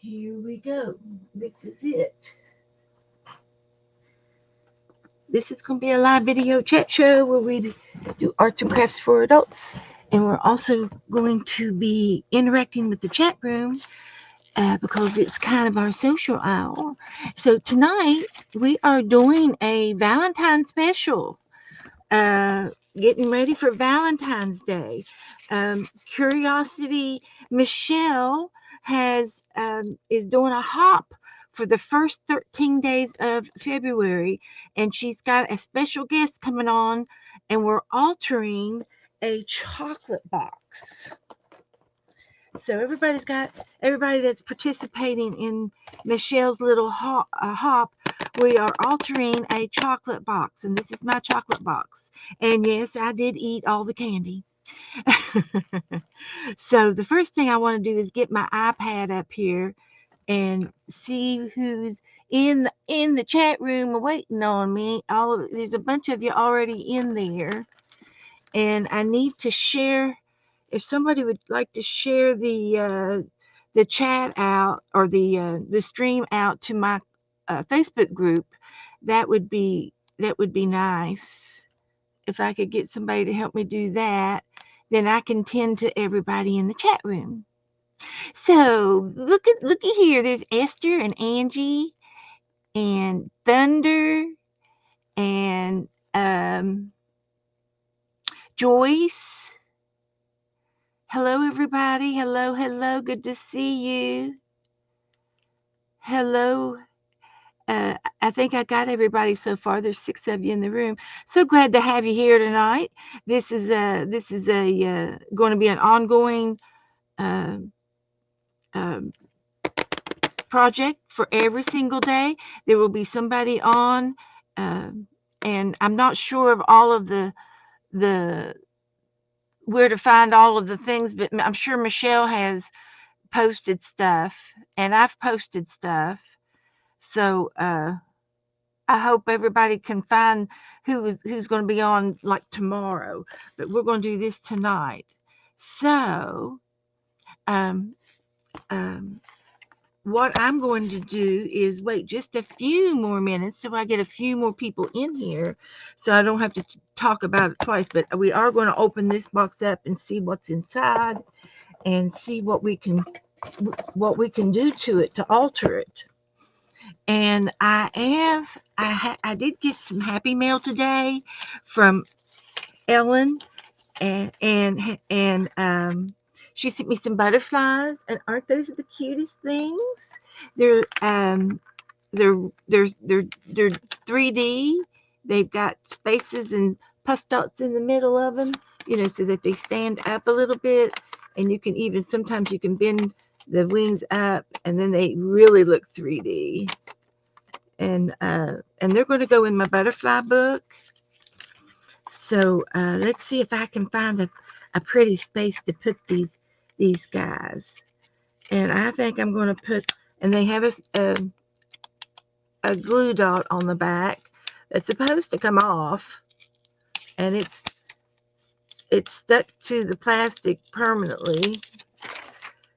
Here we go. This is it. This is going to be a live video chat show where we do arts and crafts for adults. And we're also going to be interacting with the chat room because it's kind of our social hour. So tonight we are doing a Valentine special. Getting ready for Valentine's Day. Curiosity Michelle is doing a hop for the first 13 days of February, and she's got a special guest coming on, and we're altering a chocolate box. So everybody that's participating in Michelle's little hop. We are altering a chocolate box, and this is my chocolate box. And yes, I did eat all the candy. So the first thing I want to do is get my iPad up here and see who's in the chat room waiting on me. There's a bunch of you already in there, and I need to share. If somebody would like to share the chat out or the stream out to my Facebook group, that would be nice. If I could get somebody to help me do that, then I can tend to everybody in the chat room. So looky here. There's Esther and Angie and Thunder and Joyce. Hello, everybody. Hello, hello. Good to see you. Hello. I think I got everybody so far. There's 6 of you in the room. So glad to have you here tonight. This is going to be an ongoing uh, um, project for every single day. There will be somebody on, and I'm not sure of all of the where to find all of the things, but I'm sure Michelle has posted stuff, and I've posted stuff. So I hope everybody can find who's going to be on like tomorrow, but we're going to do this tonight. So, um, um, what I'm going to do is wait just a few more minutes so I get a few more people in here, so I don't have to talk about it twice. But we are going to open this box up and see what's inside and see what we can do to it to alter it. And I did get some happy mail today from Ellen, and she sent me some butterflies, and aren't those the cutest things? They're um they're they're 3D. They've got spaces and puff dots in the middle of them, so that they stand up a little bit, and sometimes you can bend the wings up, and then they really look 3D. And they're going to go in my butterfly book. So let's see if I can find a pretty space to put these guys. And I think I'm going to put, and they have a glue dot on the back that's supposed to come off, and it's stuck to the plastic permanently.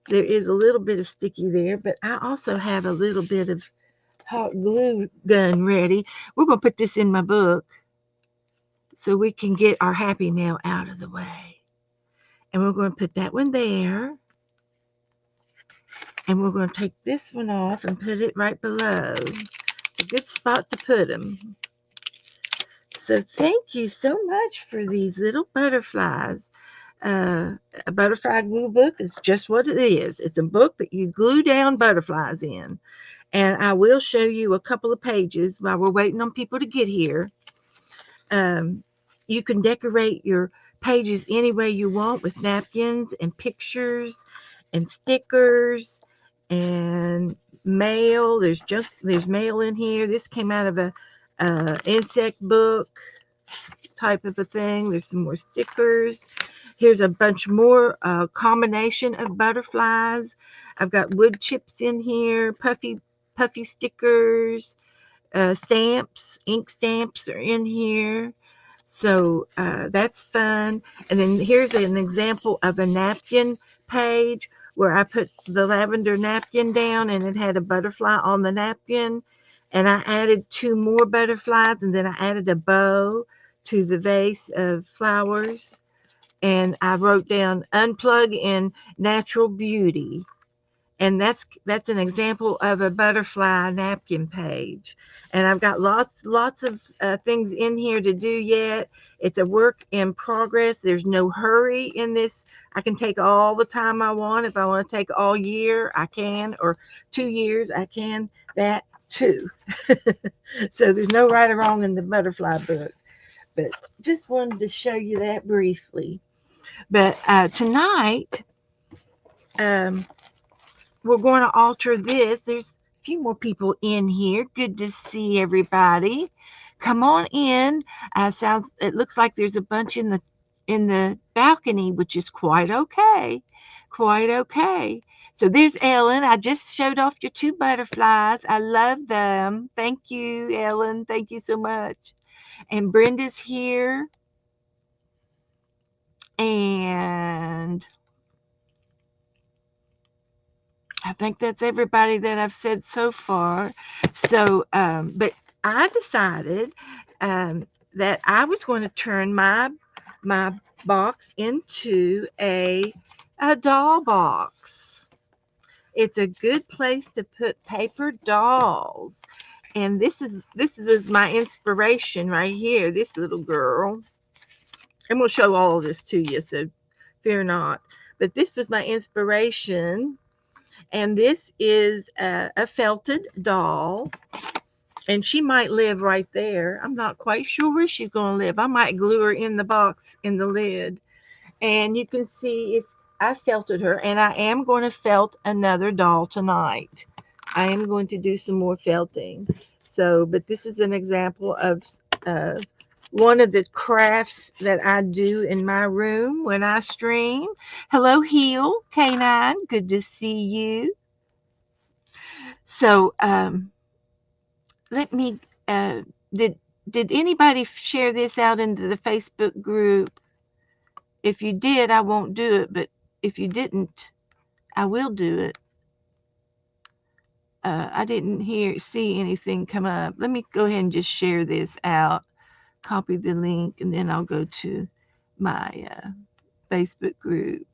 There is a little bit of sticky there, but I also have a little bit of hot glue gun ready. We're going to put this in my book so we can get our happy mail out of the way. And we're going to put that one there. And we're going to take this one off and put it right below. It's a good spot to put them. So thank you so much for these little butterflies. A butterfly glue book is just what it is. It's a book that you glue down butterflies in. And I will show you a couple of pages while we're waiting on people to get here. You can decorate your pages any way you want with napkins and pictures and stickers and mail. There's mail in here. This came out of a insect book type of a thing. There's some more stickers. Here's a bunch more combination of butterflies. I've got wood chips in here, puffy stickers, stamps, ink stamps are in here. So that's fun. And then here's an example of a napkin page where I put the lavender napkin down and it had a butterfly on the napkin. And I added two more butterflies and then I added a bow to the vase of flowers. And I wrote down unplug in natural beauty, and that's an example of a butterfly napkin page. And I've got lots of things in here to do yet. It's a work in progress. There's no hurry in this. I can take all the time I want. If I want to take all year, I can, or 2 years, I can. That too. So there's no right or wrong in the butterfly book, but just wanted to show you that briefly. But tonight, um, we're going to alter this. There's a few more people in here. Good to see everybody. Come on in. Sounds. It looks like there's a bunch in the balcony, which is quite okay. Quite okay. So there's Ellen. I just showed off your two butterflies. I love them. Thank you, Ellen. Thank you so much. And Brenda's here. And I think that's everybody that I've said so far. So, but I decided that I was going to turn my box into a doll box. It's a good place to put paper dolls. And this is my inspiration right here. This little girl. I'm going to show all of this to you, so fear not. But this was my inspiration, and this is a felted doll, and she might live right there. I'm not quite sure where she's going to live. I might glue her in the box in the lid, and you can see if I felted her, and I am going to felt another doll tonight. I am going to do some more felting. So, but this is an example of uh, one of the crafts that I do in my room when I stream. Hello, Heel K9. Good to see you. So, let me. Did anybody share this out into the Facebook group? If you did, I won't do it. But if you didn't, I will do it. I didn't see anything come up. Let me go ahead and just share this out. Copy the link, and then I'll go to my Facebook group,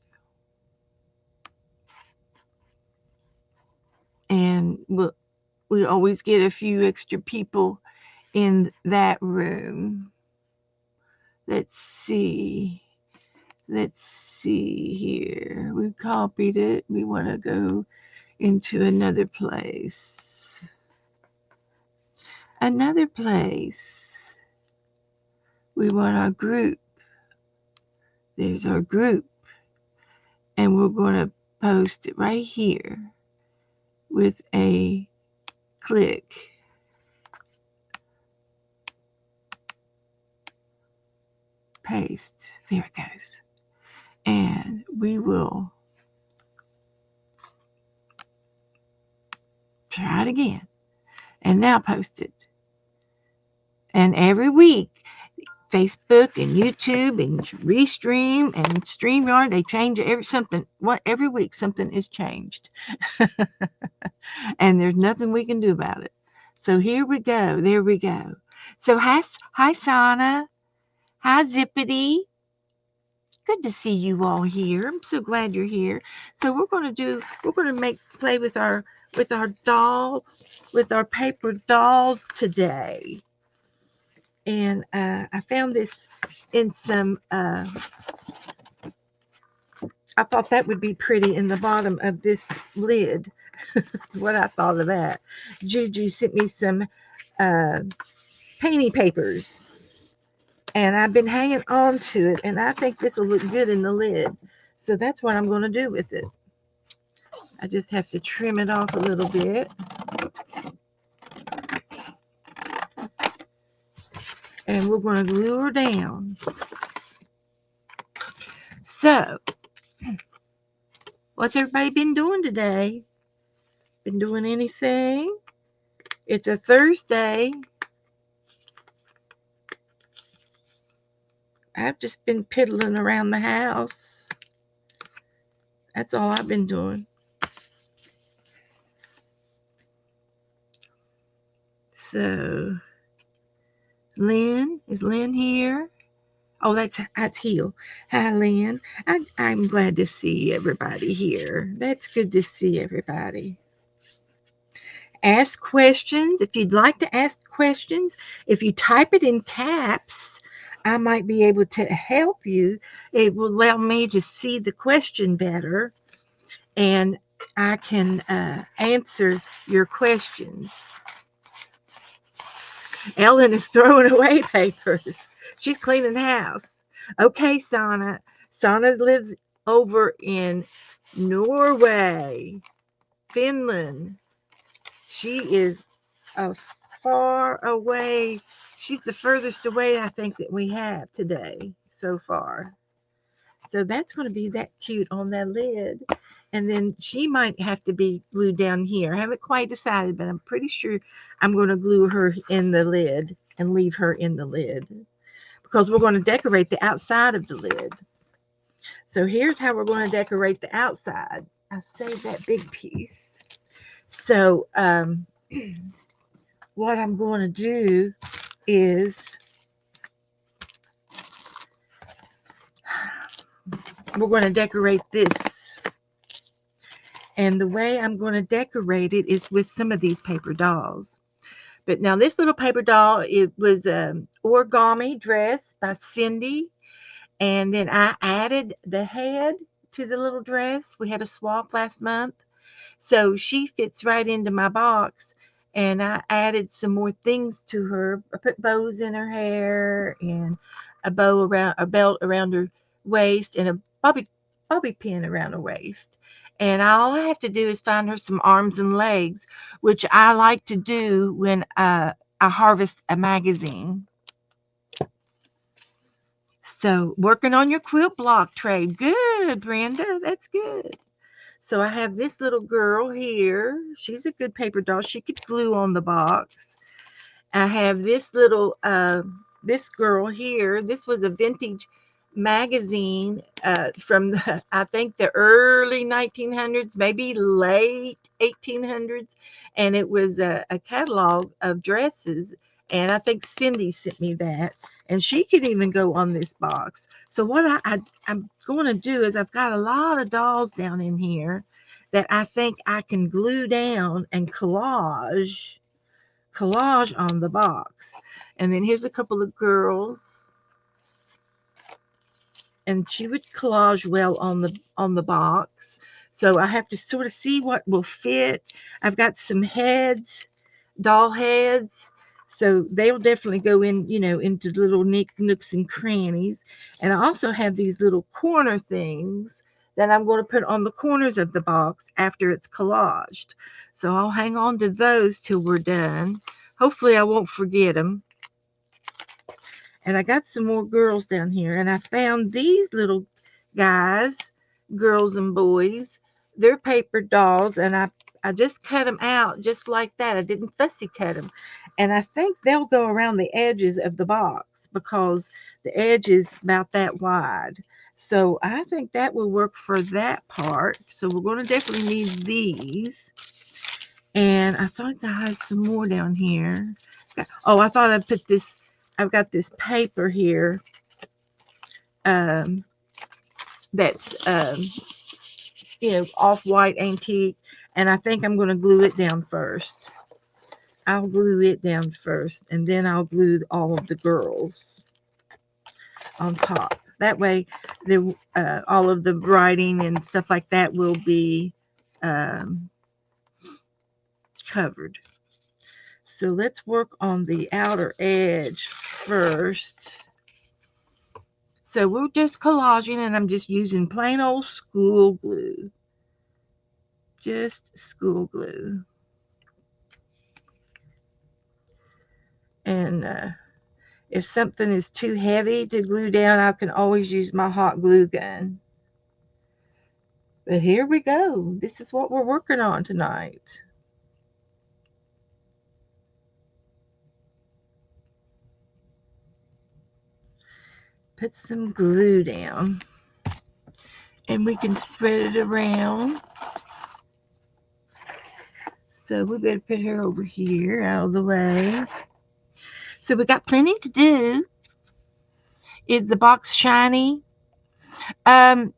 and we always get a few extra people in that room. Let's see. Let's see here. We copied it. We want to go into another place. Another place. We want our group. There's our group. And we're going to post it right here with a click. Paste. There it goes. And we will try it again. And now post it. And every week, Facebook and YouTube and Restream and StreamYard, they change every week something is changed. And there's nothing we can do about it. So here we go. There we go. So hi Sana. Hi Zippity. Good to see you all here. I'm so glad you're here. So we're gonna make play with our doll, with our paper dolls today. And I found this in some I thought that would be pretty in the bottom of this lid. What I thought of that. Juju sent me some uh, painting papers, and I've been hanging on to it, and I think this will look good in the lid. So that's what I'm going to do with it. I just have to trim it off a little bit. And we're going to glue her down. So, what's everybody been doing today? Been doing anything? It's a Thursday. I've just been piddling around the house. That's all I've been doing. So, Lynn, is Lynn here? Oh, that's Heal. Hi, Lynn. I'm glad to see everybody here. That's good to see everybody. Ask questions. If you'd like to ask questions, if you type it in caps, I might be able to help you. It will allow me to see the question better, and I can answer your questions. Ellen is throwing away papers. She's cleaning the house. Okay, Sana. Sana lives over in Norway, Finland. She is far away. She's the furthest away I think that we have today so far. So that's going to be that cute on that lid. And then she might have to be glued down here. I haven't quite decided, but I'm pretty sure I'm going to glue her in the lid and leave her in the lid because we're going to decorate the outside of the lid. So here's how we're going to decorate the outside. I saved that big piece. So what I'm going to do is we're going to decorate this. And the way I'm going to decorate it is with some of these paper dolls. But now this little paper doll, it was an origami dress by Cindy. And then I added the head to the little dress. We had a swap last month. So she fits right into my box. And I added some more things to her. I put bows in her hair and a belt around her waist and a bobby pin around her waist. And all I have to do is find her some arms and legs, which I like to do when I harvest a magazine. So working on your quilt block trade. Good, Brenda. That's good. So I have this little girl here. She's a good paper doll. She could glue on the box. I have this girl here. This was a vintage magazine from I think the early 1900s, maybe late 1800s, and it was a catalog of dresses. And I think Cindy sent me that, and she could even go on this box. So what I'm going to do is I've got a lot of dolls down in here that I think I can glue down and collage on the box. And then here's a couple of girls, and she would collage well on the box. So I have to sort of see what will fit. I've got some heads, doll heads. So they'll definitely go in, into little nooks and crannies. And I also have these little corner things that I'm going to put on the corners of the box after it's collaged. So I'll hang on to those till we're done. Hopefully I won't forget them. And I got some more girls down here, and I found these little guys, girls and boys. They're paper dolls, and I just cut them out just like that. I didn't fussy cut them. And I think they'll go around the edges of the box because the edge is about that wide. So I think that will work for that part. So we're going to definitely need these. And I thought I had some more down here. Oh, I thought I put this. I've got this paper here um, that's off-white antique, and I think I'm going to glue it down first. I'll glue it down first, and then I'll glue all of the girls on top. That way, all of the writing and stuff like that will be um, covered. So let's work on the outer edge first. So we're just collaging, and I'm just using plain old school glue. Just school glue. And if something is too heavy to glue down, I can always use my hot glue gun. But here we go. This is what we're working on tonight. Put some glue down. and we can spread it around. So we better put her over here out of the way. So we got plenty to do. Is the box shiny? Um,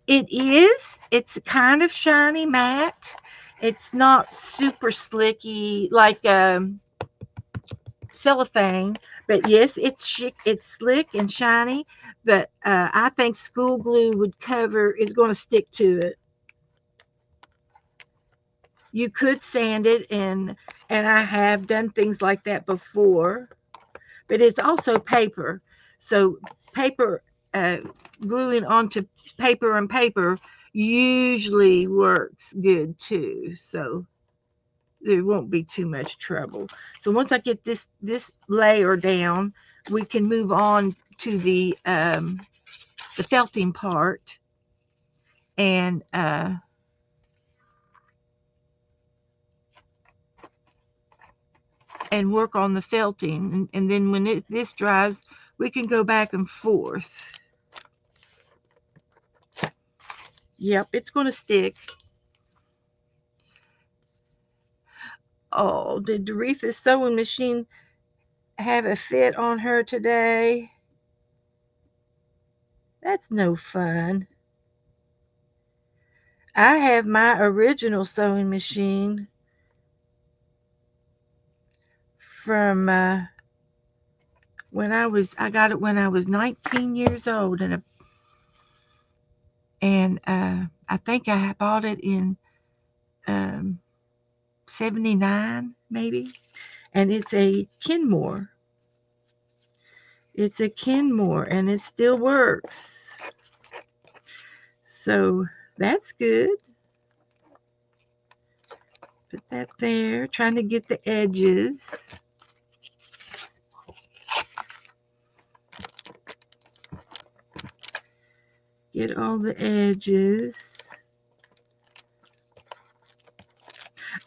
it is. It's kind of shiny matte. It's not super slicky like cellophane, but yes, it's slick and shiny. But I think school glue would cover is going to stick to it. You could sand it, and I have done things like that before. But it's also paper, so paper uh, gluing onto paper and paper usually works good too. So there won't be too much trouble. So once I get this layer down, we can move on to the felting part and work on the felting. And then when this dries, we can go back and forth. Yep, it's going to stick. Oh, did Doretha's sewing machine have a fit on her today? That's no fun. I have my original sewing machine from I got it when I was 19 years old, and I think I bought it in um, 79 maybe, and it's a Kenmore. It's a Kenmore, and it still works. So that's good. Put that there, trying to get the edges. Get all the edges.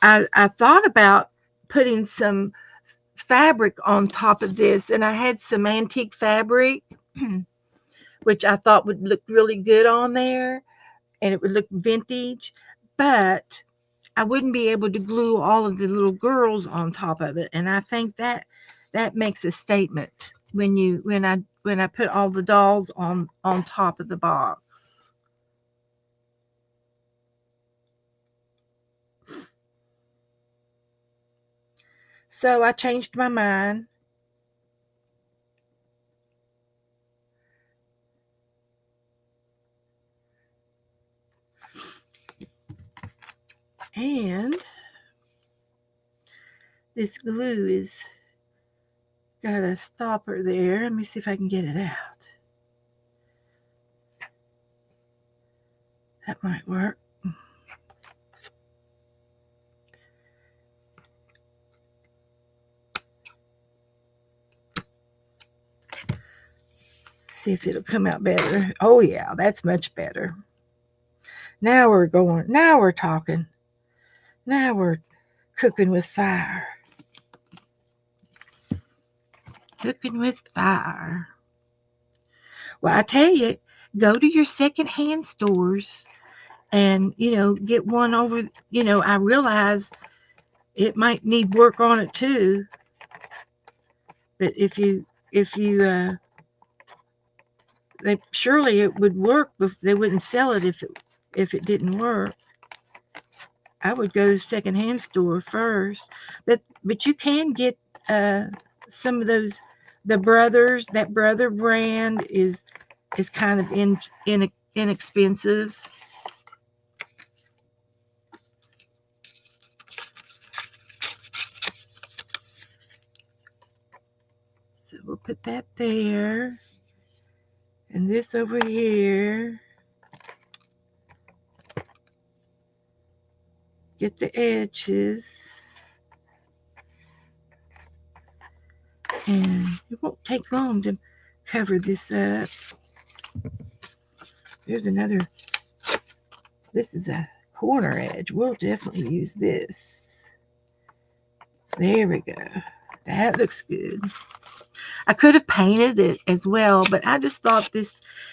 I thought about putting some fabric on top of this, and I had some antique fabric, which I thought would look really good on there, and it would look vintage, but I wouldn't be able to glue all of the little girls on top of it, and I think that makes a statement when I put all the dolls on top of the box. So I changed my mind, and this glue is got a stopper there. Let me see if I can get it out. That might work. See if it'll come out better. Oh yeah, that's much better. Now we're going. Now we're talking. Now we're cooking with fire. Cooking with fire. Well, I tell you, go to your secondhand stores and get one over. I realize it might need work on it too, but if you they surely it would work. They wouldn't sell it if it didn't work. I would go to secondhand store first, but you can get some of those. That brother brand is kind of inexpensive. So we'll put that there, and this over here. Get the edges, and it won't take long to cover this up. There's another. This is a corner edge. We'll definitely use this. There we go. That looks good. I could have painted it as well, but I just thought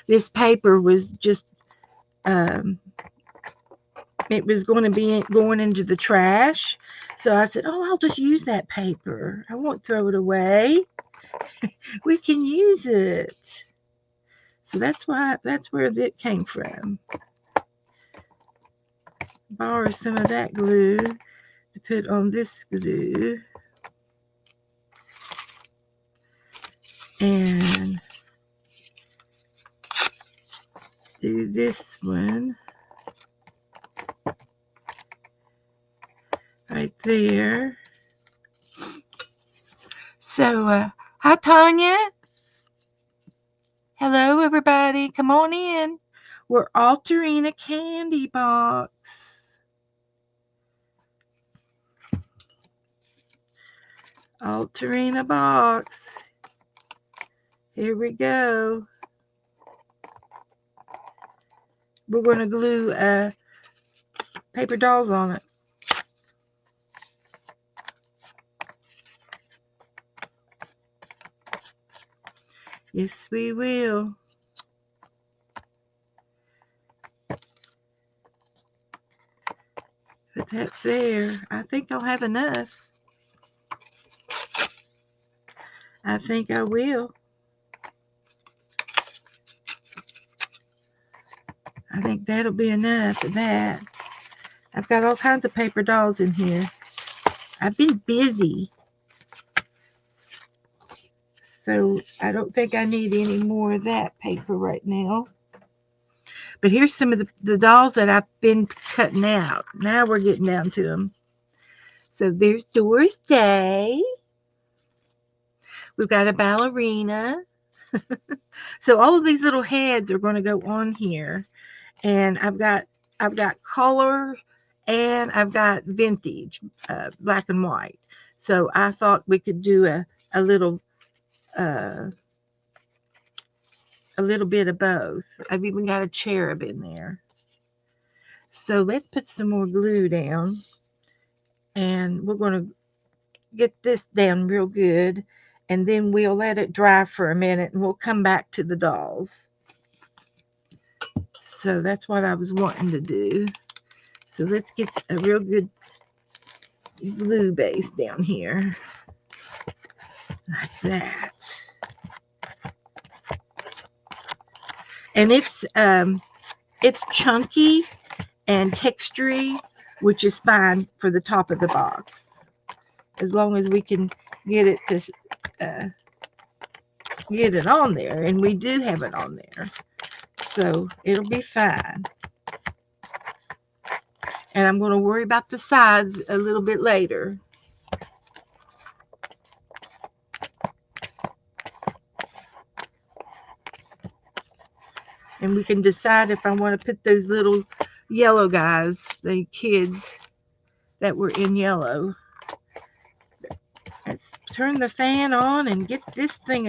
this paper was just um, it was going to be going into the trash. So I said, oh, I'll just use that paper. I won't throw it away. We can use it. So that's where it came from. Borrow some of that glue to put on this glue. And do this one right there. So, hi, Tanya. Hello, everybody. Come on in. We're altering a candy box. Altering a box. Here we go. We're going to glue paper dolls on it. Yes, we will. Put that there. I think I'll have enough. I think I will. I think that'll be enough of that. I've got all kinds of paper dolls in here. I've been busy. So I don't think I need any more of that paper right now. But here's some of the dolls that I've been cutting out. Now we're getting down to them. So there's Doris Day. We've got a ballerina. So all of these little heads are going to go on here. And I've got color and I've got vintage, black and white. So I thought we could do a little bit of both. I've even got a cherub in there. So let's put some more glue down. And we're going to get this down real good. And then we'll let it dry for a minute and we'll come back to the dolls. So that's what I was wanting to do. So let's get a real good glue base down here. Like that. And it's chunky and textury, which is fine for the top of the box. As long as we can get it to get it on there, and we do have it on there. So it'll be fine. And I'm going to worry about the sides a little bit later. And we can decide if I want to put those little yellow guys, the kids that were in yellow. Let's turn the fan on and get this thing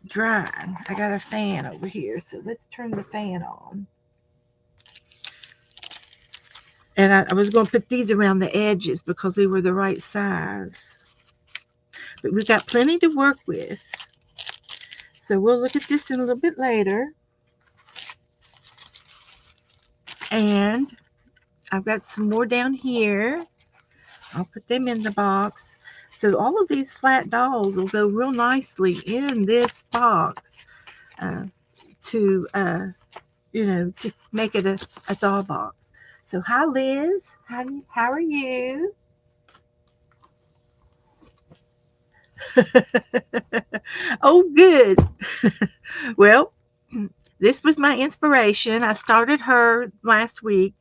drying. I got a fan over here, so let's turn the fan on. And I was going to put these around the edges because they were the right size. But we got plenty to work with. So we'll look at this in a little bit later. And I've got some more down here. I'll put them in the box. So all of these flat dolls will go real nicely in this box to make it a doll box. So hi, Liz. How are you? Oh, good. Well, this was my inspiration. I started her last week.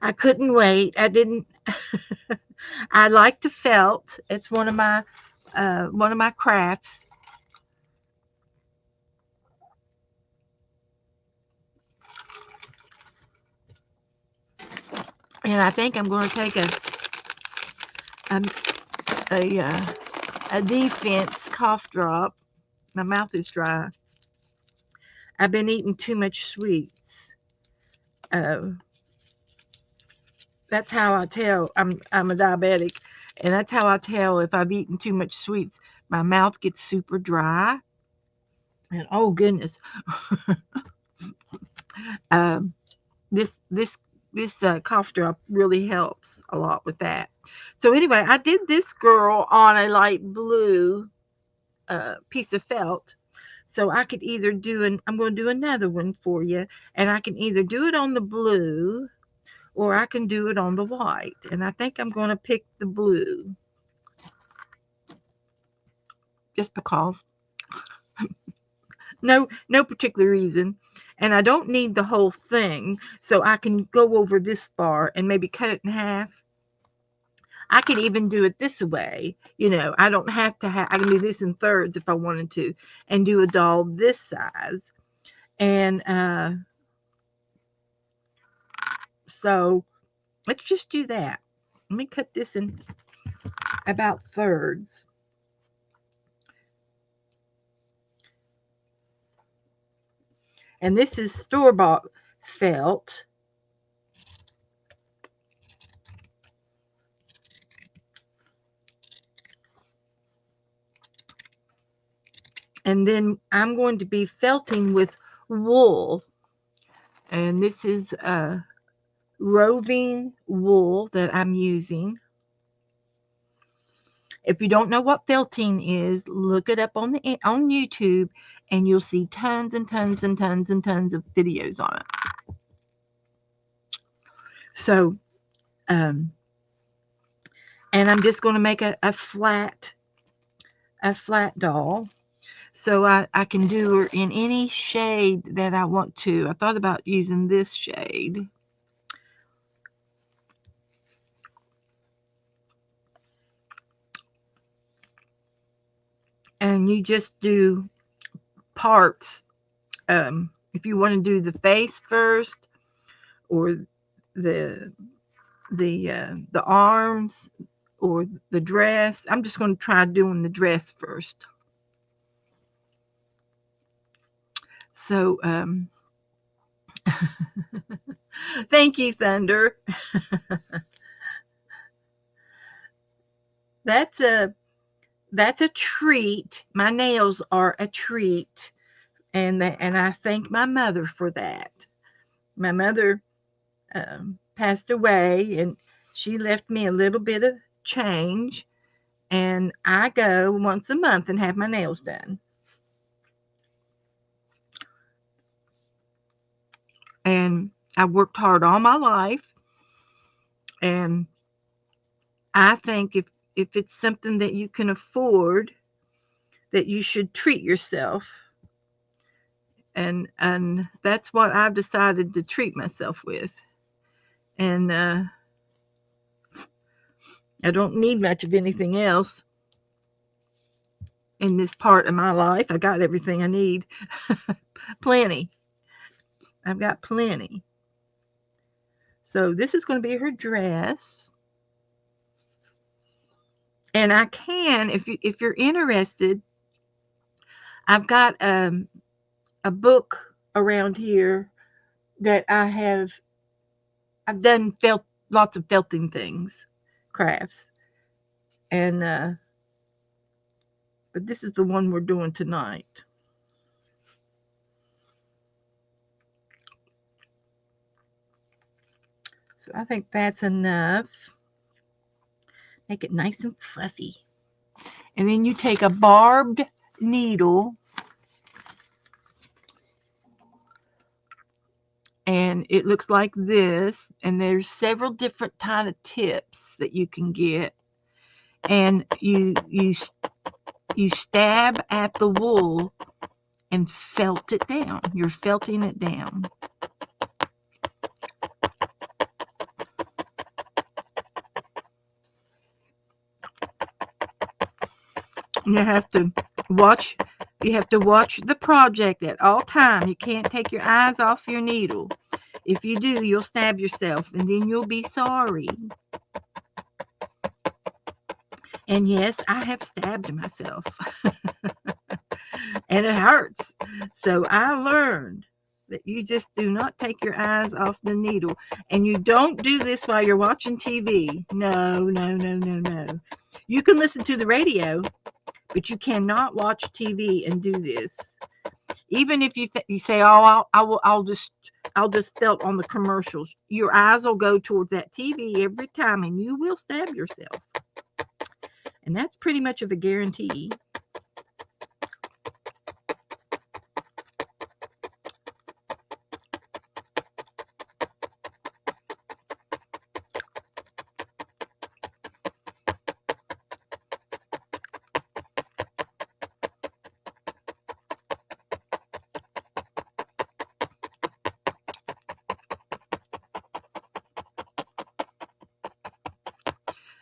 I couldn't wait. I didn't. I like to felt. It's one of my crafts. And I think I'm going to take a a defense cough drop. My mouth is dry. I've been eating too much sweets. That's how I tell I'm a diabetic, and that's how I tell if I've eaten too much sweets. My mouth gets super dry. And oh goodness, um, this this this cough drop really helps a lot with that. So anyway, I did this girl on a light blue piece of felt. So I could either I'm going to do another one for you, and I can either do it on the blue or I can do it on the white. And I think I'm going to pick the blue just because. No particular reason. And I don't need the whole thing, so I can go over this bar and maybe cut it in half. I could even do it this way. I don't have to I can do this in thirds if I wanted to and do a doll this size. And so let's just do that. Let me cut this in about thirds. And this is store-bought felt. And then I'm going to be felting with wool. And this is roving wool that I'm using. If you don't know what felting is, look it up on YouTube, and you'll see tons and tons and tons and tons of videos on it. So, and I'm just going to make a flat doll. So I can do her in any shade that I want to. I thought about using this shade. And you just do parts. If you want to do the face first, or the arms, or the dress. I'm just going to try doing the dress first. So thank you, Thunder. That's a treat. My nails are a treat, and I thank my mother for that. My mother passed away, and she left me a little bit of change, and I go once a month and have my nails done. And I've worked hard all my life, and I think if it's something that you can afford, that you should treat yourself. And that's what I've decided to treat myself with. And I don't need much of anything else in this part of my life. I got everything I need. Plenty. I've got plenty. So this is going to be her dress. And I can, if you're interested, I've got a book around here that I've done lots of felting things, crafts, and but this is the one we're doing tonight. So I think that's enough. Make it nice and fluffy. And then you take a barbed needle, and it looks like this, and there's several different kind of tips that you can get, and you stab at the wool and felt it down. You're felting it down. You have to watch the project at all time. You can't take your eyes off your needle. If you do, you'll stab yourself, and then you'll be sorry. And yes, I have stabbed myself. And it hurts. So I learned that you just do not take your eyes off the needle. And you don't do this while you're watching TV. No, no, no, no, no. You can listen to the radio, but you cannot watch TV and do this. Even if you say, "Oh, I'll just felt on the commercials," your eyes will go towards that TV every time, and you will stab yourself. And that's pretty much of a guarantee.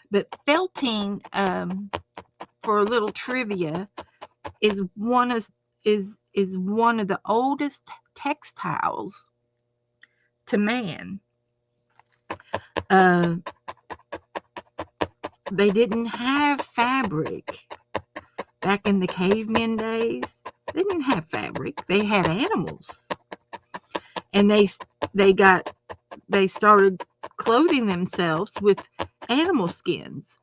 But felting, for a little trivia, is one of the oldest textiles to man. Uh, they didn't have fabric back in the caveman days. They didn't have fabric. They had animals, and they started clothing themselves with animal skins.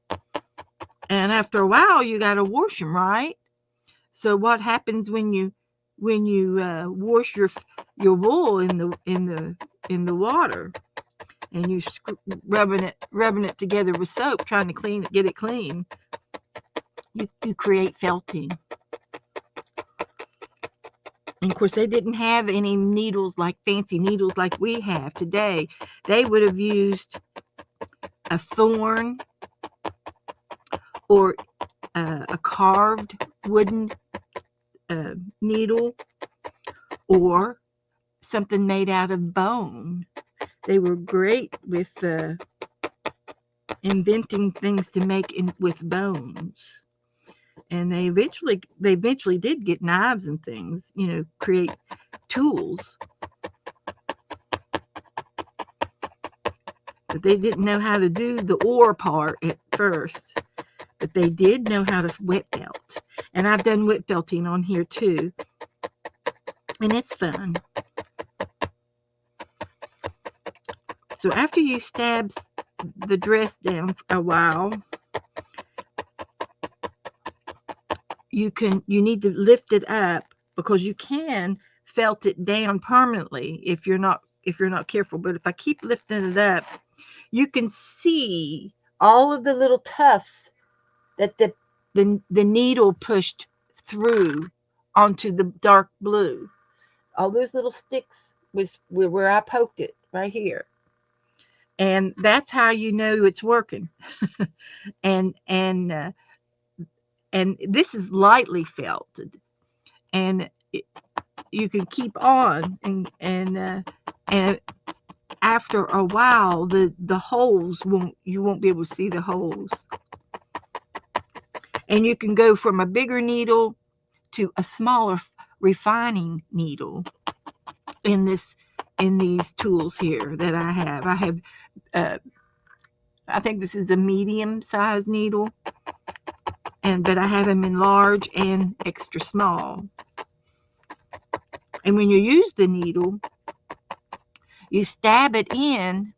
And after a while, you got to wash them, right? So what happens when you wash your wool in the water, and you rubbing it together with soap, trying to get it clean? You create felting. And of course, they didn't have any needles, like fancy needles like we have today. They would have used a thorn, or a carved wooden needle, or something made out of bone. They were great with inventing things to make with bones. And they eventually did get knives and things, create tools. But they didn't know how to do the ore part at first. But they did know how to wet felt. And I've done wet felting on here too. And it's fun. So after you stab the dress down a while, you need to lift it up, because you can felt it down permanently if you're not careful. But if I keep lifting it up, you can see all of the little tufts that the needle pushed through onto the dark blue. All those little sticks was where I poked it, right here. And that's how you know it's working. and this is lightly felted, and you can keep on, and after a while, the holes you won't be able to see the holes. And you can go from a bigger needle to a smaller refining needle in these tools here that I have. I think this is a medium size needle, but I have them in large and extra small. And when you use the needle, you stab it in.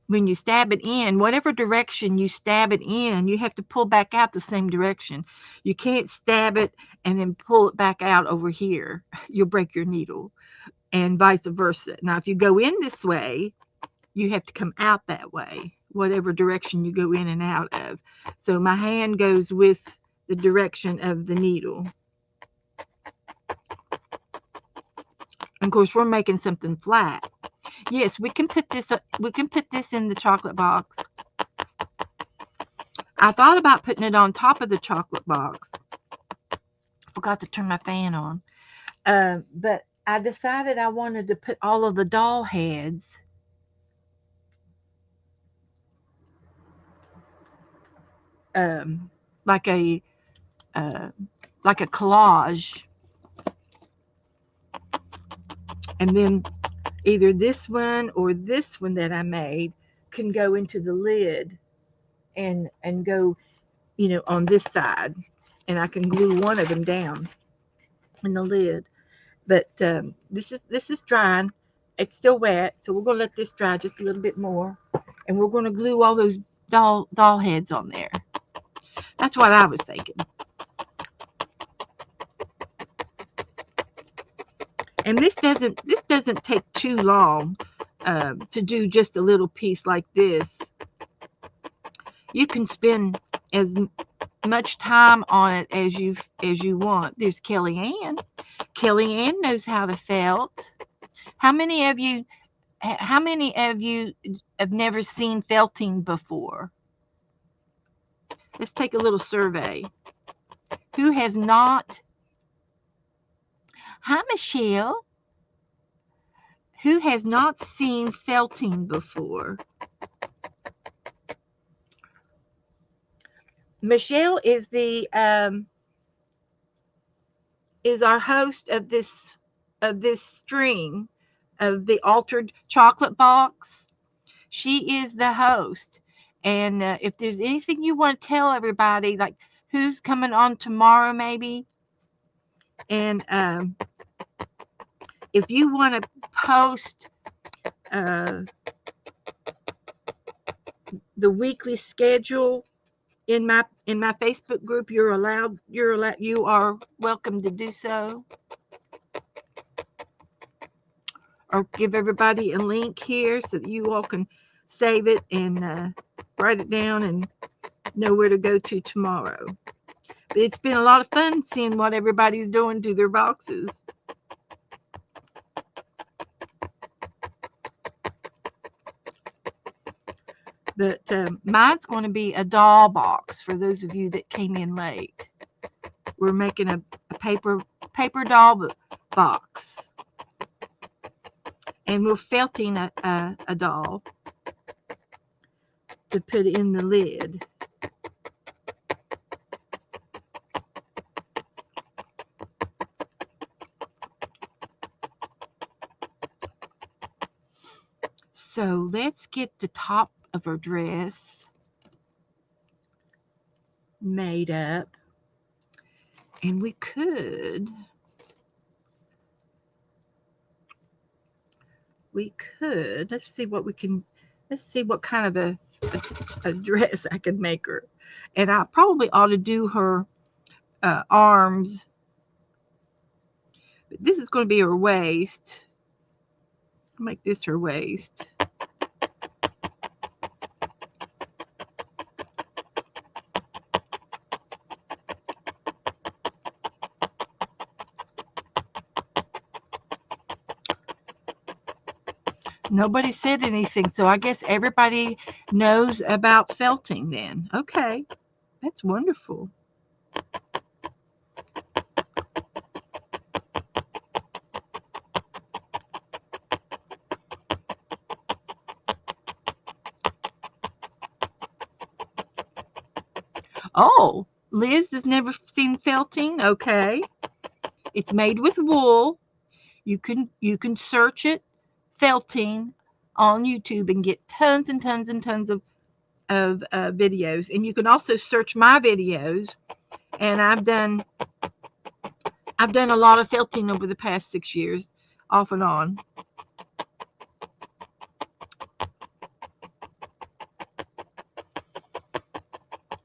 When you stab it in, whatever direction you stab it in, you have to pull back out the same direction. You can't stab it and then pull it back out over here. You'll break your needle, and vice versa. Now, if you go in this way, you have to come out that way, whatever direction you go in and out of. So my hand goes with the direction of the needle. And of course, we're making something flat. Yes, we can put this in the chocolate box. I thought about putting it on top of the chocolate box. Forgot to turn my fan on. But I decided I wanted to put all of the doll heads like a collage, and then either this one or this one that I made can go into the lid and go, on this side, and I can glue one of them down in the lid. But this is drying. It's still wet, so we're gonna let this dry just a little bit more, and we're gonna glue all those doll heads on there. That's what I was thinking. And this doesn't take too long to do just a little piece like this. You can spend as much time on it as you want. There's Kellyanne. Kellyanne knows how to felt. How many of you how many of you have never seen felting before? Let's take a little survey. Who has not? Hi, Michelle. Who has not seen felting before? Michelle is our host of this string of the altered chocolate box. She is the host. And if there's anything you want to tell everybody, like who's coming on tomorrow, maybe, and if you want to post uh, the weekly schedule in my Facebook group, you are welcome to do so, or give everybody a link here so that you all can save it and write it down and know where to go to tomorrow. But it's been a lot of fun seeing what everybody's doing to their boxes. But mine's going to be a doll box for those of you that came in late. We're making a paper doll box. And we're felting a doll to put in the lid. So let's get the top of her dress made up. And we could let's see what kind of a dress I can make her. And I probably ought to do her arms. But this is going to be her waist. I'll make this her waist. Nobody said anything, so I guess everybody knows about felting then. Okay, that's wonderful. Oh, Liz has never seen felting. Okay, it's made with wool. You can search it, felting, on YouTube and get tons and tons and tons of videos. And you can also search my videos. And I've done a lot of felting over the past 6 years, off and on.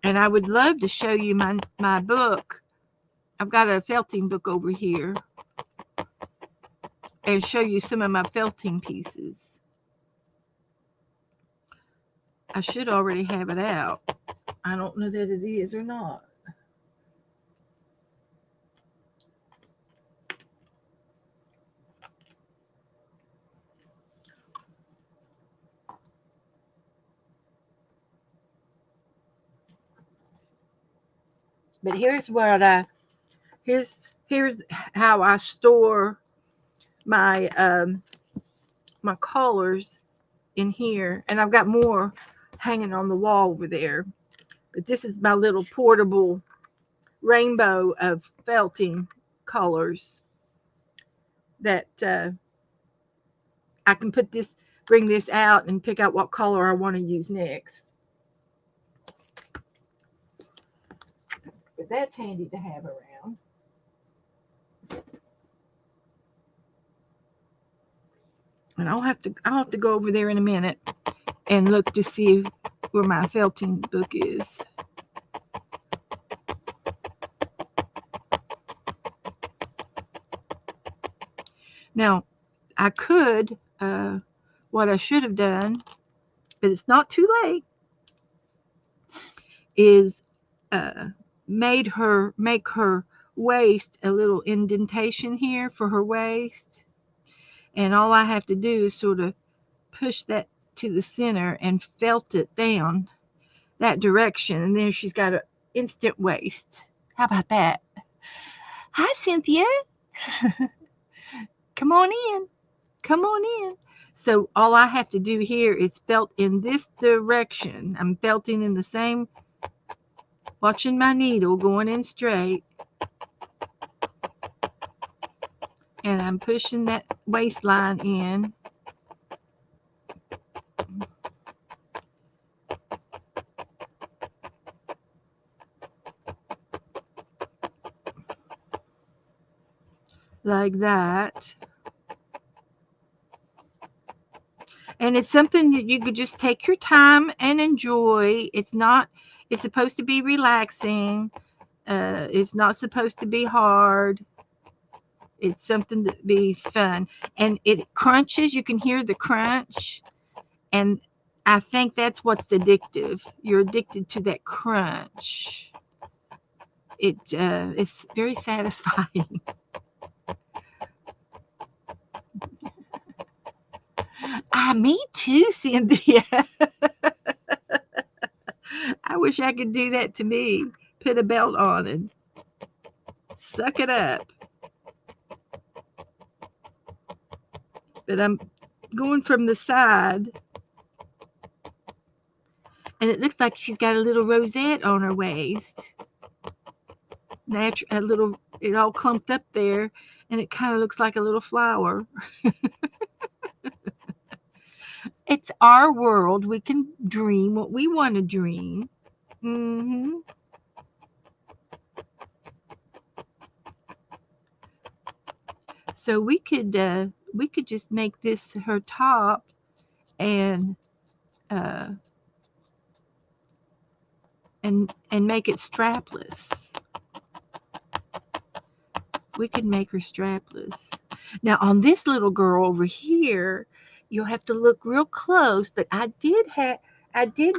And I would love to show you my book. I've got a felting book over here, and show you some of my felting pieces. I should already have it out. I don't know that it is or not. But here's how I store my my collars in here, and I've got more hanging on the wall over there. But this is my little portable rainbow of felting colors that I can bring this out and pick out what color I want to use next. But that's handy to have around. And I'll have to go over there in a minute and look to see where my felting book is. Now, I could, what I should have done, but it's not too late, is uh, make her waist a little indentation here for her waist. And all I have to do is sort of push that to the center and felt it down that direction. And then she's got an instant waist. How about that? Hi, Cynthia. Come on in. Come on in. So all I have to do here is felt in this direction. I'm felting in the same, watching my needle going in straight, and I'm pushing that waistline in like that. And it's something that you could just take your time and enjoy. It's not, it's supposed to be relaxing. It's not supposed to be hard. It's something to be fun. And it crunches. You can hear the crunch. And I think that's what's addictive. You're addicted to that crunch. It's very satisfying. Me too, Cynthia. I wish I could do that to me. Put a belt on and suck it up. But I'm going from the side, and it looks like she's got a little rosette on her waist. A little, it all clumped up there, and it kind of looks like a little flower. It's our world. We can dream what we want to dream. hmm So we could just make this her top and uh, and make it strapless. We could make her strapless. Now on this little girl over here, you'll have to look real close. But I did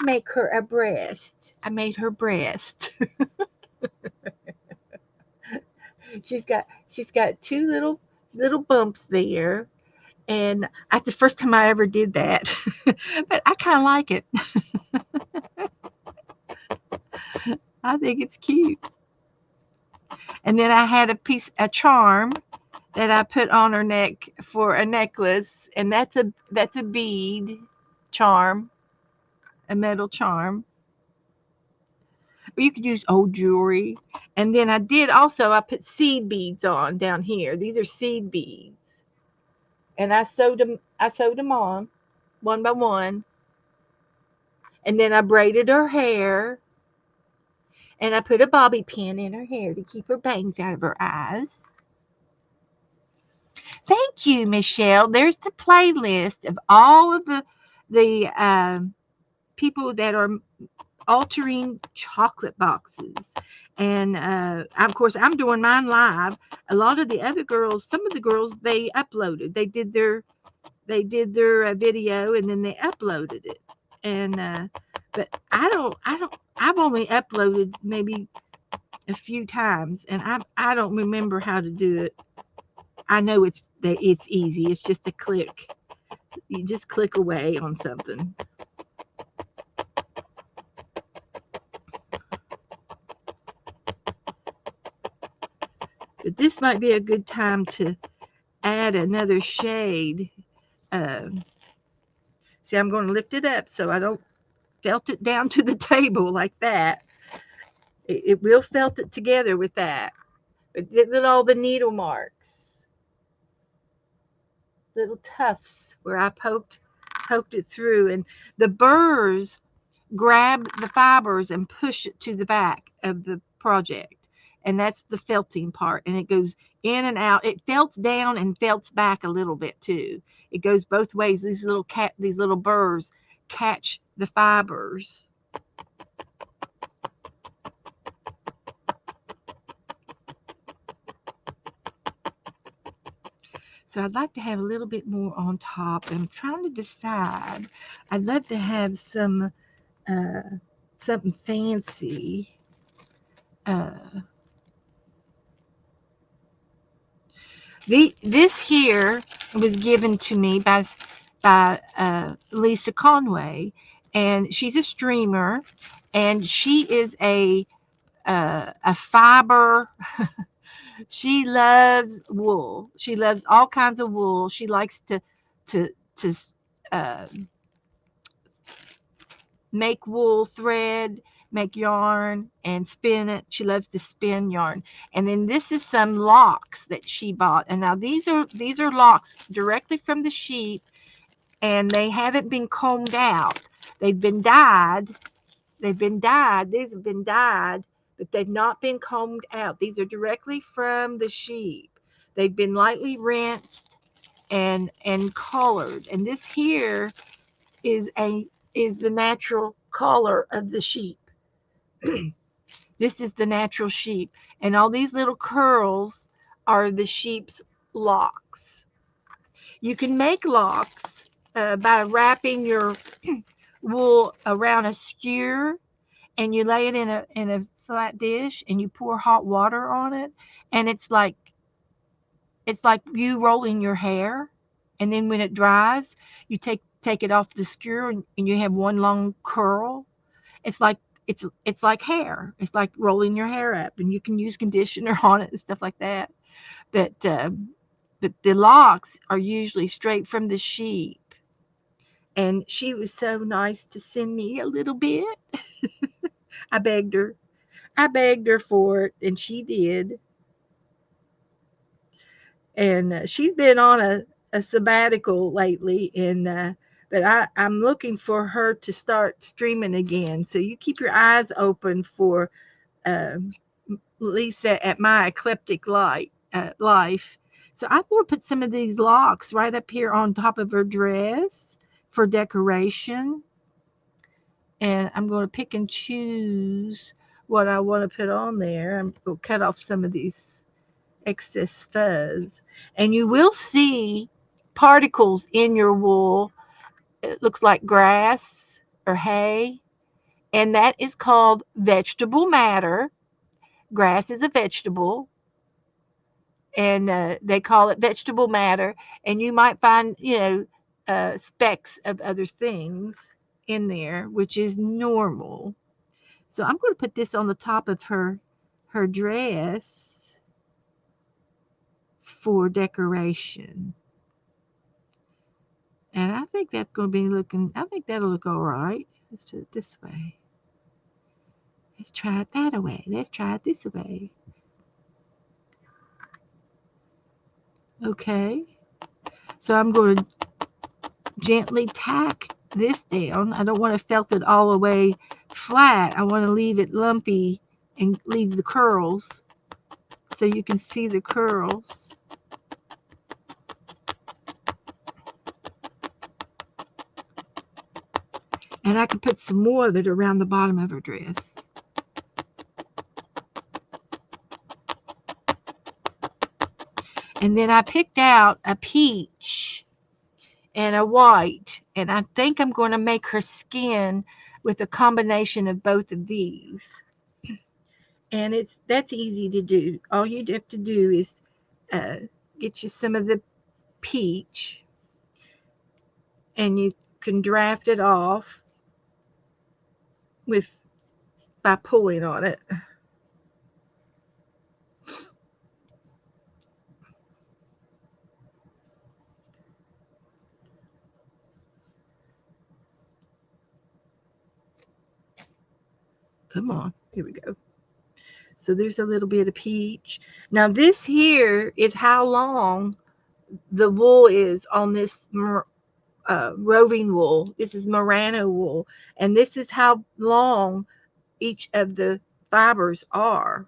make her a breast. I made her breast. She's got two little bumps there, and that's the first time I ever did that. But I kind of like it. I think it's cute. And then I had a charm that I put on her neck for a necklace, and that's a bead charm, a metal charm. Or you could use old jewelry. And then I put seed beads on down here. These are seed beads. And I sewed them on one by one. And then I braided her hair, and I put a bobby pin in her hair to keep her bangs out of her eyes. Thank you, Michelle. There's the playlist of all of the people that are altering chocolate boxes. And of course, I'm doing mine live. A lot of the other girls, some of the girls, they uploaded. They did their video, and then they uploaded it. And but I don't. I've only uploaded maybe a few times, and I don't remember how to do it. I know it's easy. It's just a click. You just click away on something. But this might be a good time to add another shade. Um, See, I'm going to lift it up so I don't felt it down to the table like that. It will felt it together with that. But look at all the needle marks, little tufts where I poked it through, and the burrs grab the fibers and push it to the back of the project. And that's the felting part. And it goes in and out. It felts down and felts back a little bit too. It goes both ways. These little burrs catch the fibers. So I'd like to have a little bit more on top. I'm trying to decide. I'd love to have uh, something fancy. Uh, this here was given to me by Lisa Conway, and she's a streamer, and she is a fiber. She loves wool. She loves all kinds of wool. She likes to to uh, make wool thread, make yarn, and spin it. She loves to spin yarn. And then this is some locks that she bought. And now these are locks directly from the sheep, and they haven't been combed out. They've been dyed. They've been dyed. These have been dyed, but they've not been combed out. These are directly from the sheep. They've been lightly rinsed and colored. And this here is a is the natural color of the sheep. This is the natural sheep, and all these little curls are the sheep's locks. You can make locks by wrapping your wool around a skewer, and you lay it in a flat dish, and you pour hot water on it, and it's like you rolling your hair, and then when it dries, you take it off the skewer, and you have one long curl. It's like it's like hair. It's like rolling your hair up, and you can use conditioner on it and stuff like that. But the locks are usually straight from the sheep. And she was so nice to send me a little bit. I begged her. I begged her for it, and she did. And she's been on a sabbatical lately, and but I'm looking for her to start streaming again. So you keep your eyes open for um, Lisa at My Eclectic Life. So I'm going to put some of these locks right up here on top of her dress for decoration. And I'm going to pick and choose what I want to put on there. I'm going to cut off some of these excess fuzz. And you will see particles in your wool. It looks like grass or hay. And that is called vegetable matter. Grass is a vegetable, and they call it vegetable matter. And you might find, specks of other things in there, which is normal. So I'm going to put this on the top of her dress for decoration. And I think that's going to be looking, I think that'll look all right. Let's do it this way. Let's try it that way. Let's try it this way. Okay. So I'm going to gently tack this down. I don't want to felt it all the way flat. I want to leave it lumpy and leave the curls so you can see the curls. And I can put some more of it around the bottom of her dress. And then I picked out a peach and a white, and I think I'm going to make her skin with a combination of both of these. And that's easy to do. All you have to do is uh, get you some of the peach, and you can draft it off with by pulling on it. Come on, here we go. So there's a little bit of peach. Now this here is how long the wool is on this roving wool. This is merino wool, and this is how long each of the fibers are.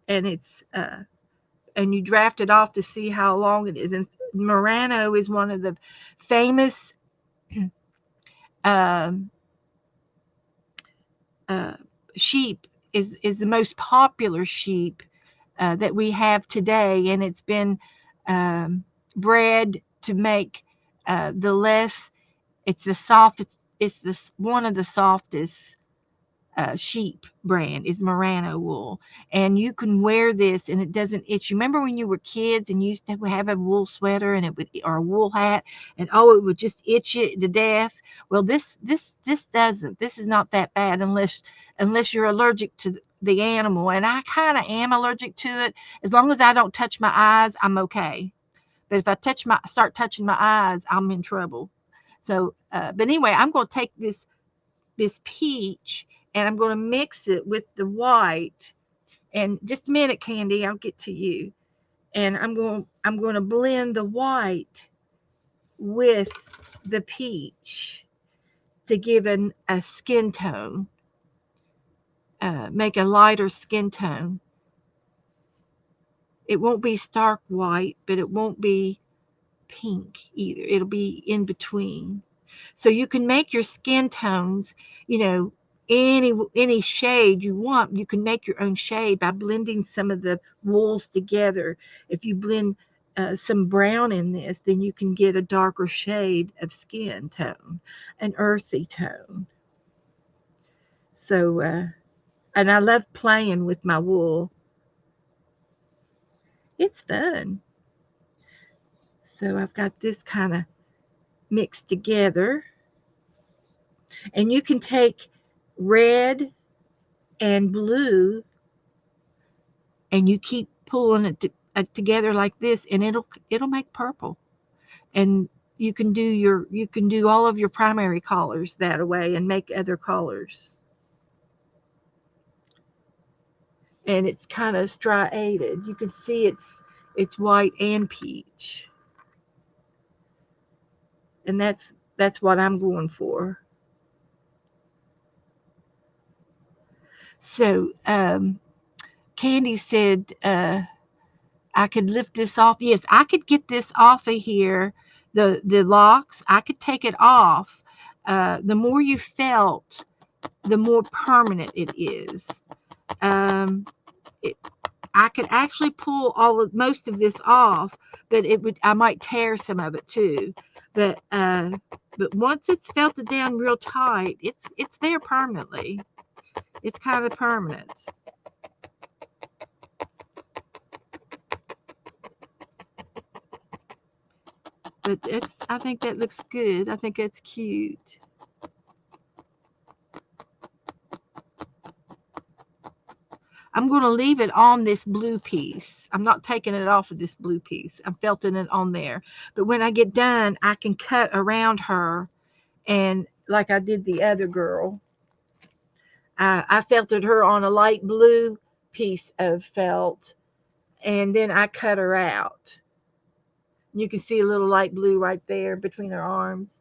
And and you draft it off to see how long it is. And merino is one of the famous um, uh, sheep. Is the most popular sheep that we have today, and it's been um, bread to make the less. It's the soft. It's this one of the softest sheep brand is Merino wool, and you can wear this and it doesn't itch. You remember when you were kids and you used to have a wool sweater and it would, or a wool hat, and oh, it would just itch you to death. Well, this doesn't. This is not that bad unless you're allergic to the animal, and I kind of am allergic to it. As long as I don't touch my eyes, I'm okay. But if I start touching my eyes, I'm in trouble. So, but anyway, I'm going to take this peach and I'm going to mix it with the white. And just a minute, Candy, I'll get to you. And I'm going to blend the white with the peach to give a skin tone, make a lighter skin tone. It won't be stark white, but it won't be pink either. It'll be in between. So you can make your skin tones, you know, any shade you want. You can make your own shade by blending some of the wools together. If you blend some brown in this, then you can get a darker shade of skin tone, an earthy tone. So, and I love playing with my wool. It's fun. So I've got this kind of mixed together. And you can take red and blue and you keep pulling together like this and it'll make purple. And you can do all of your primary colors that way and make other colors. And it's kind of striated. You can see it's white and peach. And that's what I'm going for. So Candy said I could lift this off. Yes, I could get this off of here. The locks, I could take it off. The more you felt, the more permanent it is. Um, it, I could actually pull most of this off, but I might tear some of it too. But but once it's felted down real tight, it's there permanently. It's kind of permanent. But I think that looks good. I think that's cute. I'm going to leave it on this blue piece. I'm not taking it off of this blue piece. I'm felting it on there. But when I get done, I can cut around her and like I did the other girl. I felted her on a light blue piece of felt and then I cut her out. You can see a little light blue right there between her arms.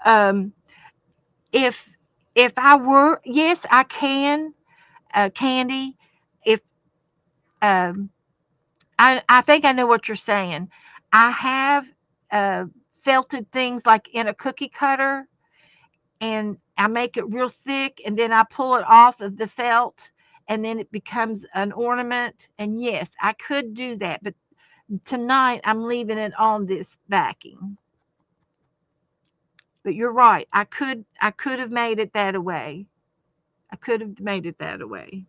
Um, if I were, yes, I can, Candy. If um, I think I know what you're saying. I have uh, felted things like in a cookie cutter, and I make it real thick, and then I pull it off of the felt, and then it becomes an ornament. And yes, I could do that, but tonight I'm leaving it on this backing. But you're right. I could have made it that way. I could have made it that way.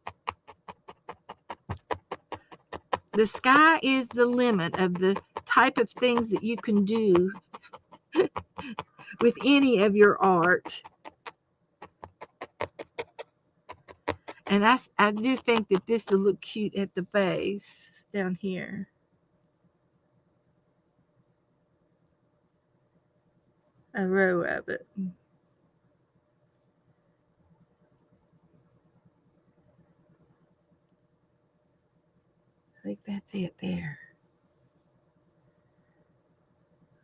The sky is the limit of the type of things that you can do with any of your art. And I do think that this will look cute at the base down here. A row of it. I think that's it there.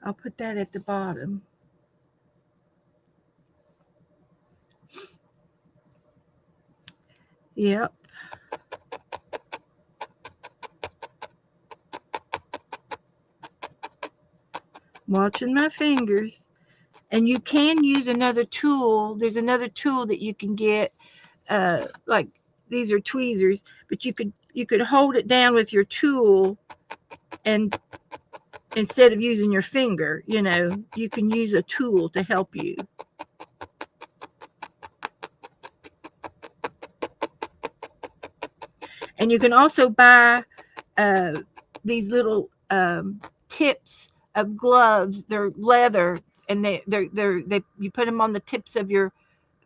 I'll put that at the bottom. Yep. Watching my fingers. And you can use another tool. There's another tool that you can get, like these are tweezers, but you could hold it down with your tool, and instead of using your finger, you can use a tool to help you. And you can also buy uh, these little tips of gloves. They're leather, and they you put them on the tips of your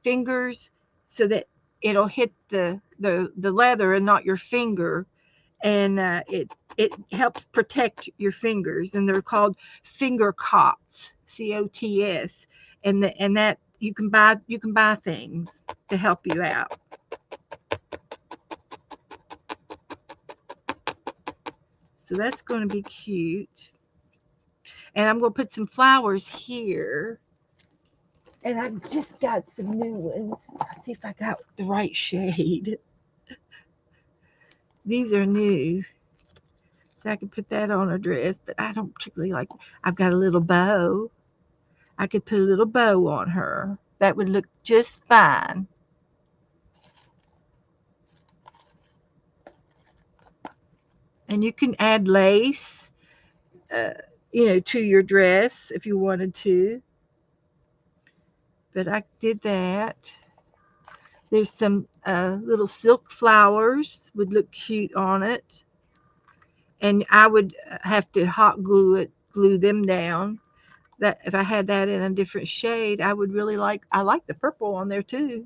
fingers so that it'll hit the leather and not your finger, and it helps protect your fingers. And they're called finger cots, COTS, and that you can buy things to help you out. So that's going to be cute. And I'm going to put some flowers here. And I just got some new ones. Let's see if I got the right shade. These are new. So I could put that on a dress, but I don't particularly like it. I've got a little bow. I could put a little bow on her. That would look just fine. And you can add lace, uh, to your dress if you wanted to. But I did that. There's some little silk flowers would look cute on it. And I would have to hot glue them down. That if I had that in a different shade, I would really like. I like the purple on there too.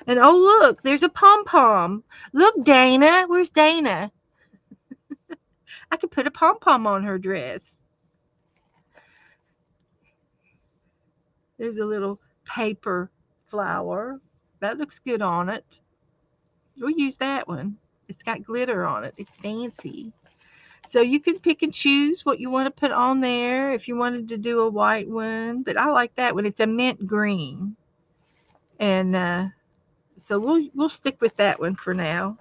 And oh look, there's a pom pom. Look, Dana, where's Dana? I could put a pom pom on her dress. There's a little paper flower. That looks good on it. We'll use that one. It's got glitter on it. It's fancy. So you can pick and choose what you want to put on there if you wanted to do a white one. But I like that one. It's a mint green. And so we'll stick with that one for now.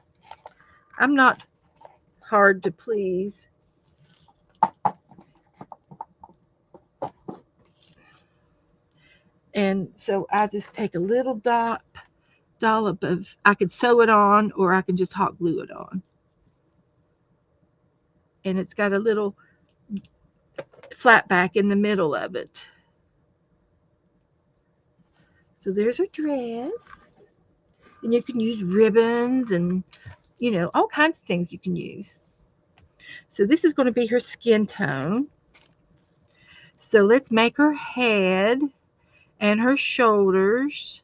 I'm not hard to please. And so I just take a little dollop of, I could sew it on or I can just hot glue it on. And it's got a little flat back in the middle of it. So there's her dress. And you can use ribbons and, all kinds of things you can use. So this is going to be her skin tone. So let's make her head and her shoulders.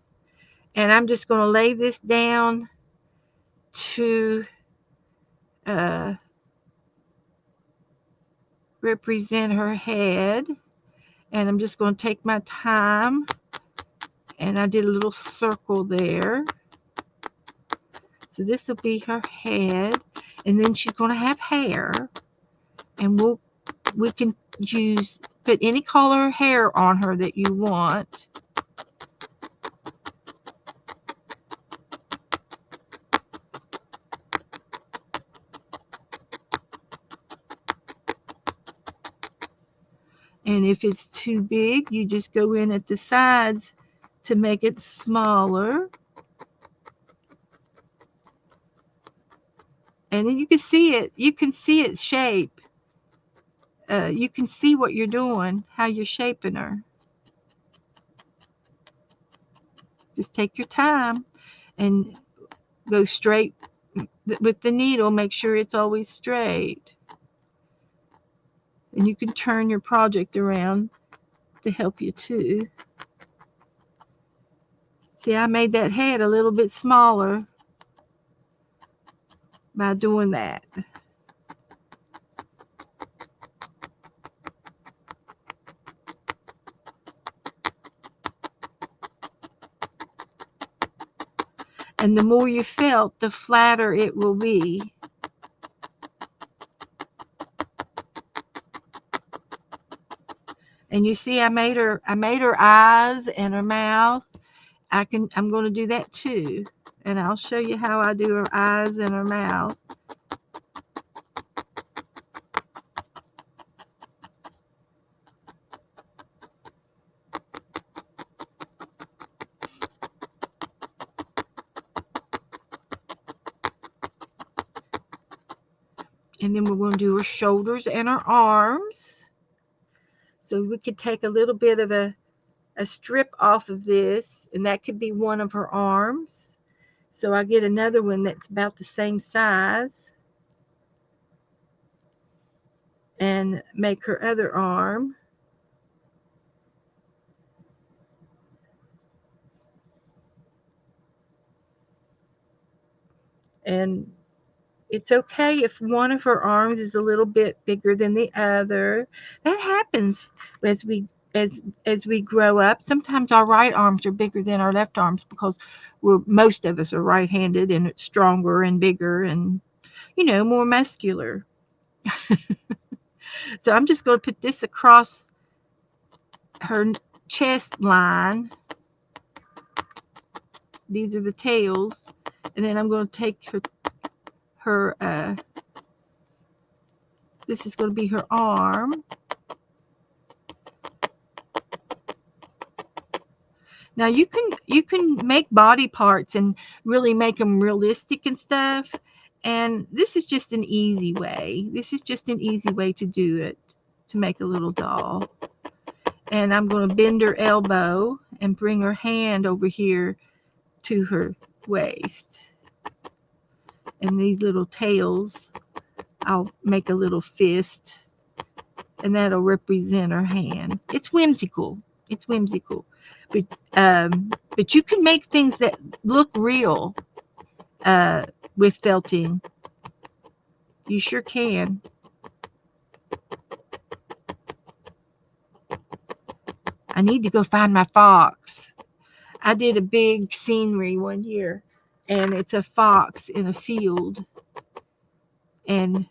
And I'm just going to lay this down to represent her head. And I'm just going to take my time. And I did a little circle there. So this will be her head. And then she's going to have hair. And we can put any color hair on her that you want. And if it's too big, you just go in at the sides to make it smaller. And then you can see it. You can see its shape. You can see what you're doing, how you're shaping her. Just take your time and go straight with the needle. Make sure it's always straight. And you can turn your project around to help you too. See, I made that head a little bit smaller by doing that. And the more you felt, the flatter it will be. And you see, I made her eyes and her mouth. I'm going to do that too. And I'll show you how I do her eyes and her mouth. And then we're going to do her shoulders and her arms. So we could take a little bit of a strip off of this, and that could be one of her arms. So I get another one that's about the same size and make her other arm. And it's okay if one of her arms is a little bit bigger than the other. That happens as we grow up. Sometimes our right arms are bigger than our left arms because most of us are right-handed, and it's stronger and bigger and more muscular. So I'm just going to put this across her chest line. These are the tails, and then I'm going to take her this is going to be her arm. Now you can make body parts and really make them realistic and stuff. And this is just an easy way. This is just an easy way to do it, to make a little doll. And I'm going to bend her elbow and bring her hand over here to her waist. And these little tails, I'll make a little fist, and that'll represent her hand. It's whimsical. It's whimsical. But you can make things that look real with felting. You sure can. I need to go find my fox. I did a big scenery one year, and it's a fox in a field. And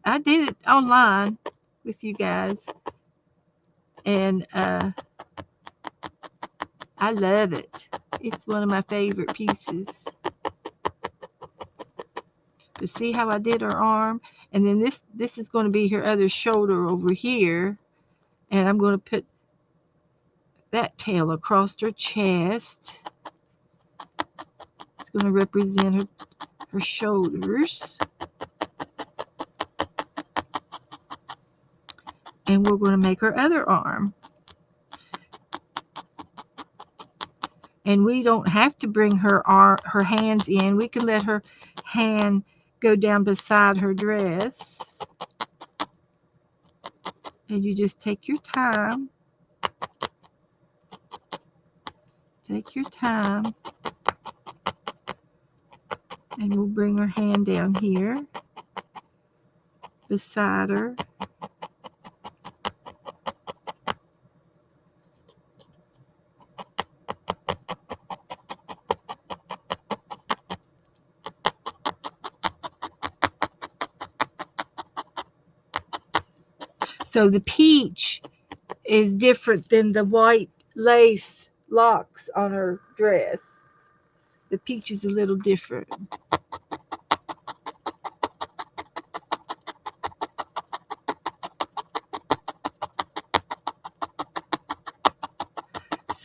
I did it online with you guys. And I love it. It's one of my favorite pieces. But see how I did her arm? And then this is going to be her other shoulder over here. And I'm going to put that tail across her chest. It's going to represent her shoulders. And we're going to make her other arm. And we don't have to bring her hands in. We can let her hand go down beside her dress. And you just take your time. Take your time. And we'll bring her hand down here beside her. So the peach is different than the white lace locks on her dress. The peach is a little different.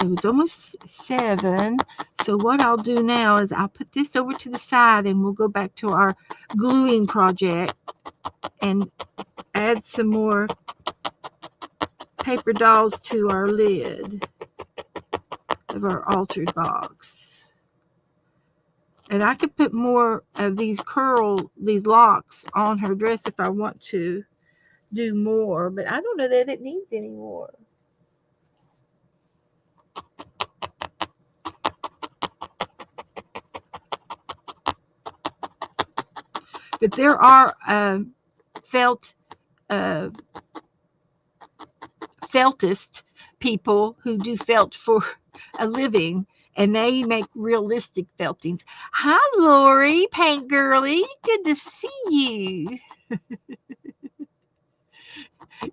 So it's almost 7. So what I'll do now is I'll put this over to the side, and we'll go back to our gluing project and add some more paper dolls to our lid of our altered box. And I could put more of these locks on her dress if I want to do more, but I don't know that it needs any more. But there are feltist people who do felt for a living, and they make realistic feltings. Hi, Lori, Paint Girly. Good to see you.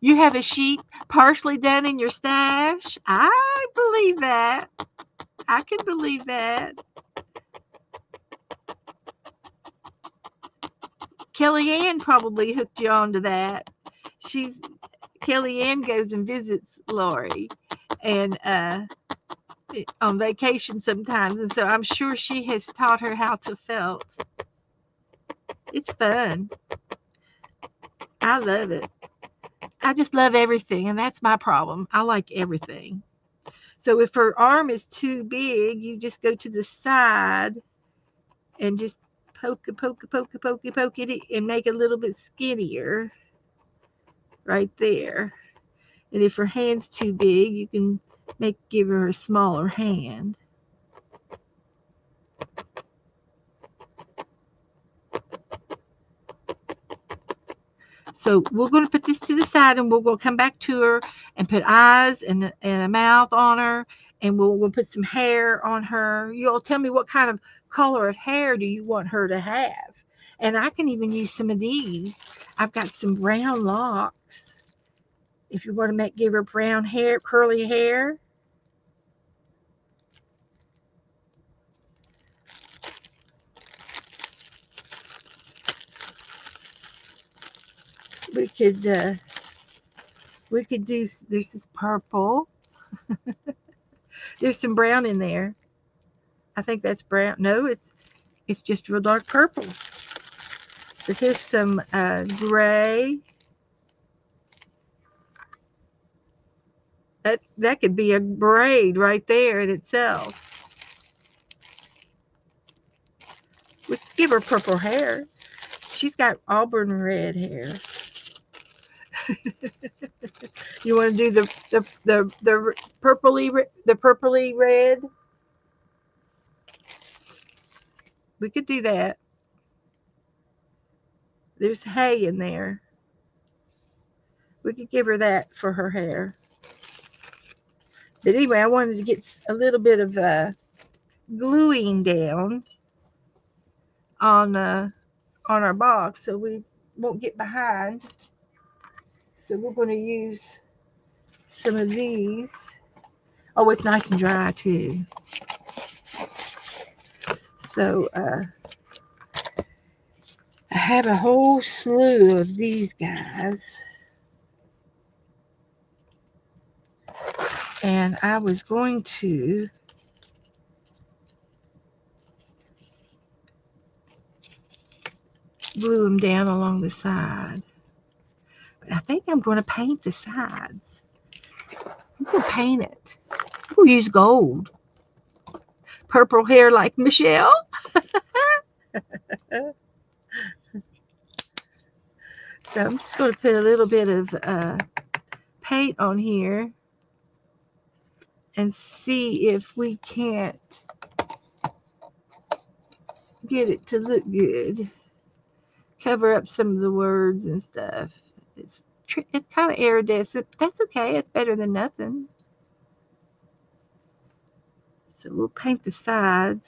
You have a sheet partially done in your stash? I believe that. I can believe that. Kellyanne probably hooked you onto that. Kellyanne goes and visits Lori, and on vacation sometimes, and so I'm sure she has taught her how to felt. It's fun. I love it. I just love everything, and that's my problem. I like everything. So if her arm is too big, you just go to the side and just poke it and make it a little bit skinnier right there. And if her hand's too big, you can give her a smaller hand. So we're going to put this to the side, and we're going to come back to her and put eyes and a mouth on her, and we'll put some hair on her. You all tell me what kind of color of hair do you want her to have. And I can even use some of these. I've got some brown locks. If you want to give her brown hair, curly hair. We could do, there's this purple. There's some brown in there. I think that's brown. No, it's just real dark purple. But here's some gray. That could be a braid right there in itself. We could give her purple hair. She's got auburn red hair. You want to do the purpley red? We could do that. There's hay in there. We could give her that for her hair. But anyway, I wanted to get a little bit of gluing down on our box so we won't get behind. So we're going to use some of these. Oh, it's nice and dry too. So I have a whole slew of these guys. And I was going to glue them down along the side. But I think I'm going to paint the sides. I'm going to paint it. We'll use gold. Purple hair like Michelle. So I'm just going to put a little bit of paint on here and see if we can't get it to look good. Cover up some of the words and stuff. It's kind of iridescent. That's okay. It's better than nothing. So we'll paint the sides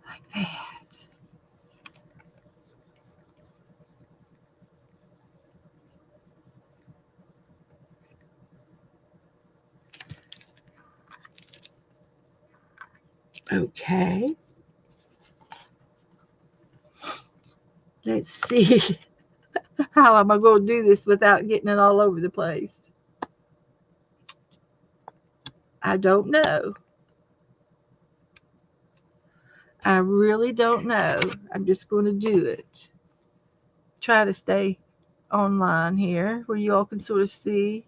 like that. Okay. Let's see how am I going to do this without getting it all over the place. I don't know. I really don't know. I'm just going to do it. Try to stay online here where you all can sort of see.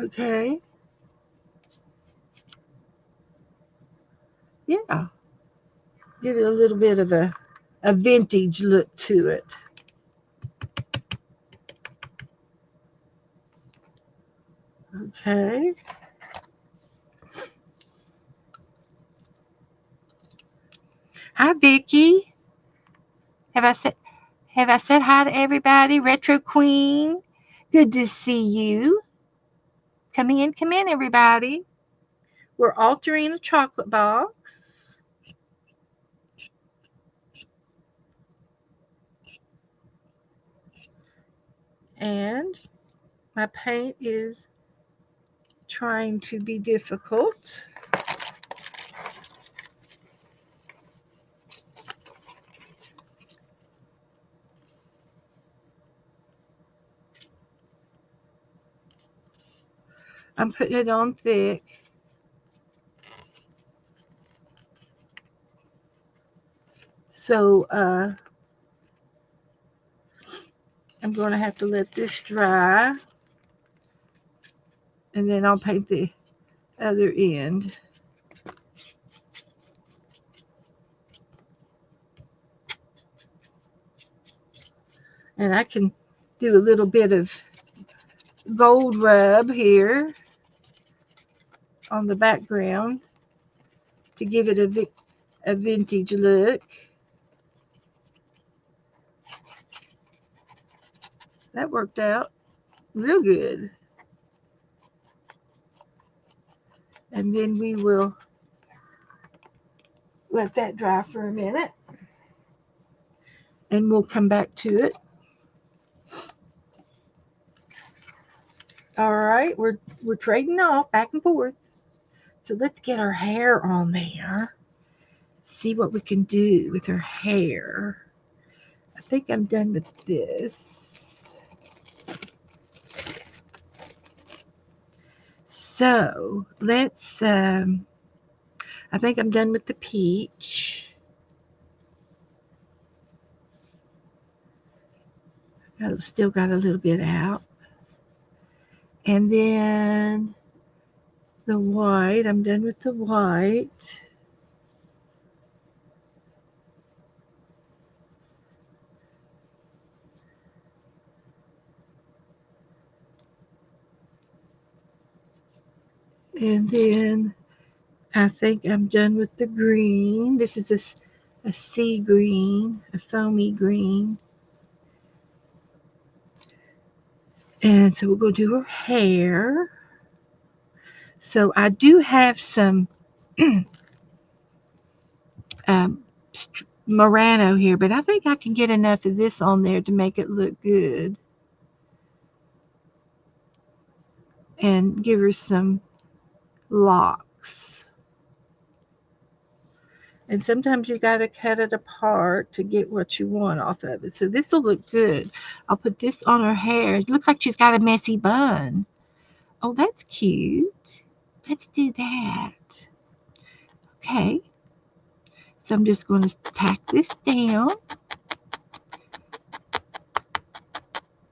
Okay. Yeah. Give it a little bit of a vintage look to it. Okay. Hi, Vicky. Have I said hi to everybody? Retro Queen. Good to see you. Come in, everybody. We're altering a chocolate box. And my paint is trying to be difficult. I'm putting it on thick. So I'm going to have to let this dry, and then I'll paint the other end. And I can do a little bit of gold rub here on the background to give it a vintage look. That worked out real good. And then we will let that dry for a minute, and we'll come back to it. All right, we're trading off back and forth. So let's get our hair on there. See what we can do with her hair. I think I'm done with this. So let's, I think I'm done with the peach. I've still got a little bit out. And then the white, I'm done with the white. And then I think I'm done with the green. This is a sea green, a foamy green. And so we're going to do her hair. So I do have some um, Murano here, but I think I can get enough of this on there to make it look good. And give her some locks. And sometimes you got to cut it apart to get what you want off of it. So this will look good. I'll put this on her hair. It looks like she's got a messy bun. Oh, that's cute. Let's do that. Okay. So I'm just going to tack this down.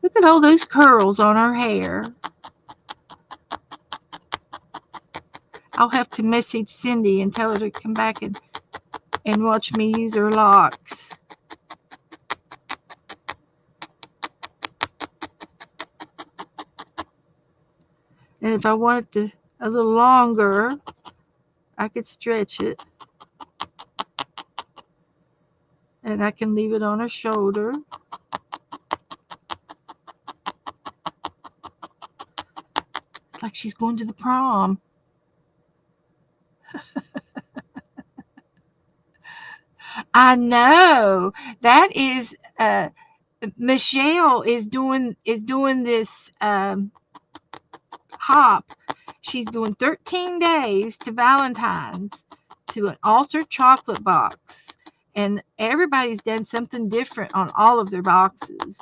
Look at all those curls on her hair. I'll have to message Cindy and tell her to come back and watch me use her locks. And if I want it a little longer, I could stretch it. And I can leave it on her shoulder. Like she's going to the prom. I know. That is Michelle is doing this hop. She's doing 13 days to Valentine's to an altered chocolate box. And everybody's done something different on all of their boxes.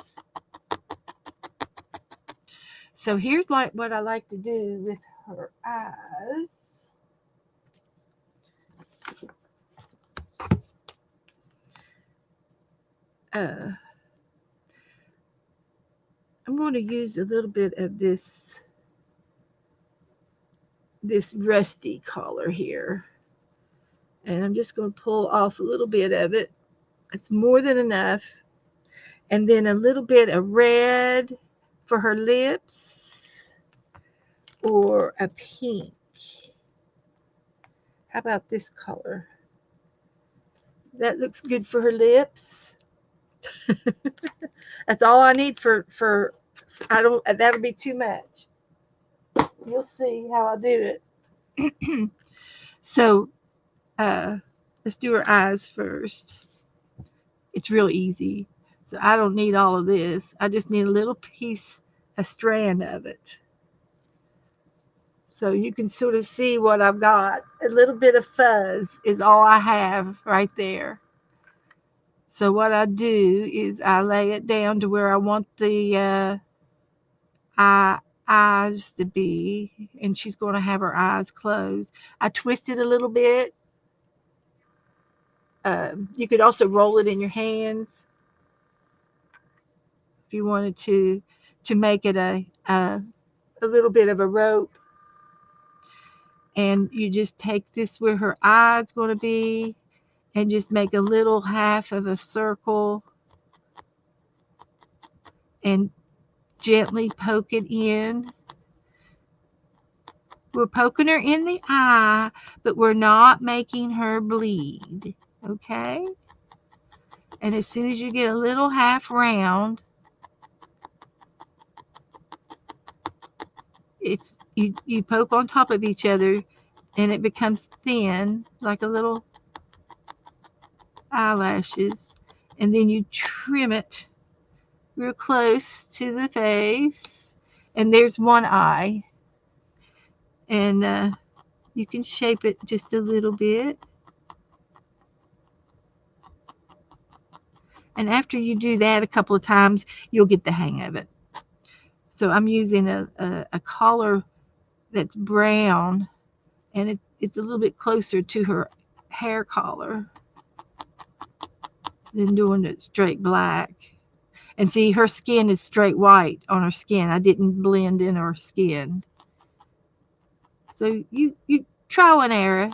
So here's like what I like to do with her eyes. I'm going to use a little bit of this rusty color here. And I'm just going to pull off a little bit of it. It's more than enough. And then a little bit of red for her lips or a pink. How about this color? That looks good for her lips. That's all I need for I don't that'll be too much. You'll see how I do it. So let's do her eyes first. It's real easy. So I don't need all of this. I just need a little piece, a strand of it. So you can sort of see what I've got. A little bit of fuzz is all I have right there. So what I do is I lay it down to where I want the eye eyes to be, and she's going to have her eyes closed. I twist it a little bit. You could also roll it in your hands if you wanted to make it a little bit of a rope. And you just take this where her eye's going to be and just make a little half of a circle and gently poke it in. We're poking her in the eye, but we're not making her bleed. Okay? And as soon as you get a little half round, you poke on top of each other and it becomes thin, like a little eyelashes. And then you trim it real close to the face. And there's one eye. And you can shape it just a little bit. And after you do that a couple of times, you'll get the hang of it. So I'm using a collar that's brown, and it's a little bit closer to her hair collar than doing it straight black. And see, her skin is straight white on her skin. I didn't blend in her skin. So you trial and error.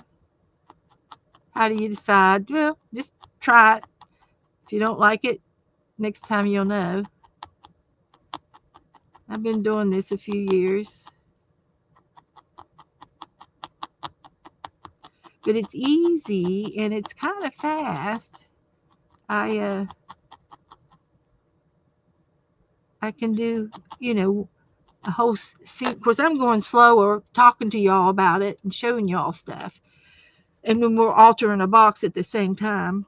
How do you decide? Well, just try it. If you don't like it, next time you'll know. I've been doing this a few years. But it's easy and it's kind of fast. I uh, I can do, a whole scene. Of course, I'm going slower, talking to y'all about it and showing y'all stuff, and then we're altering a box at the same time.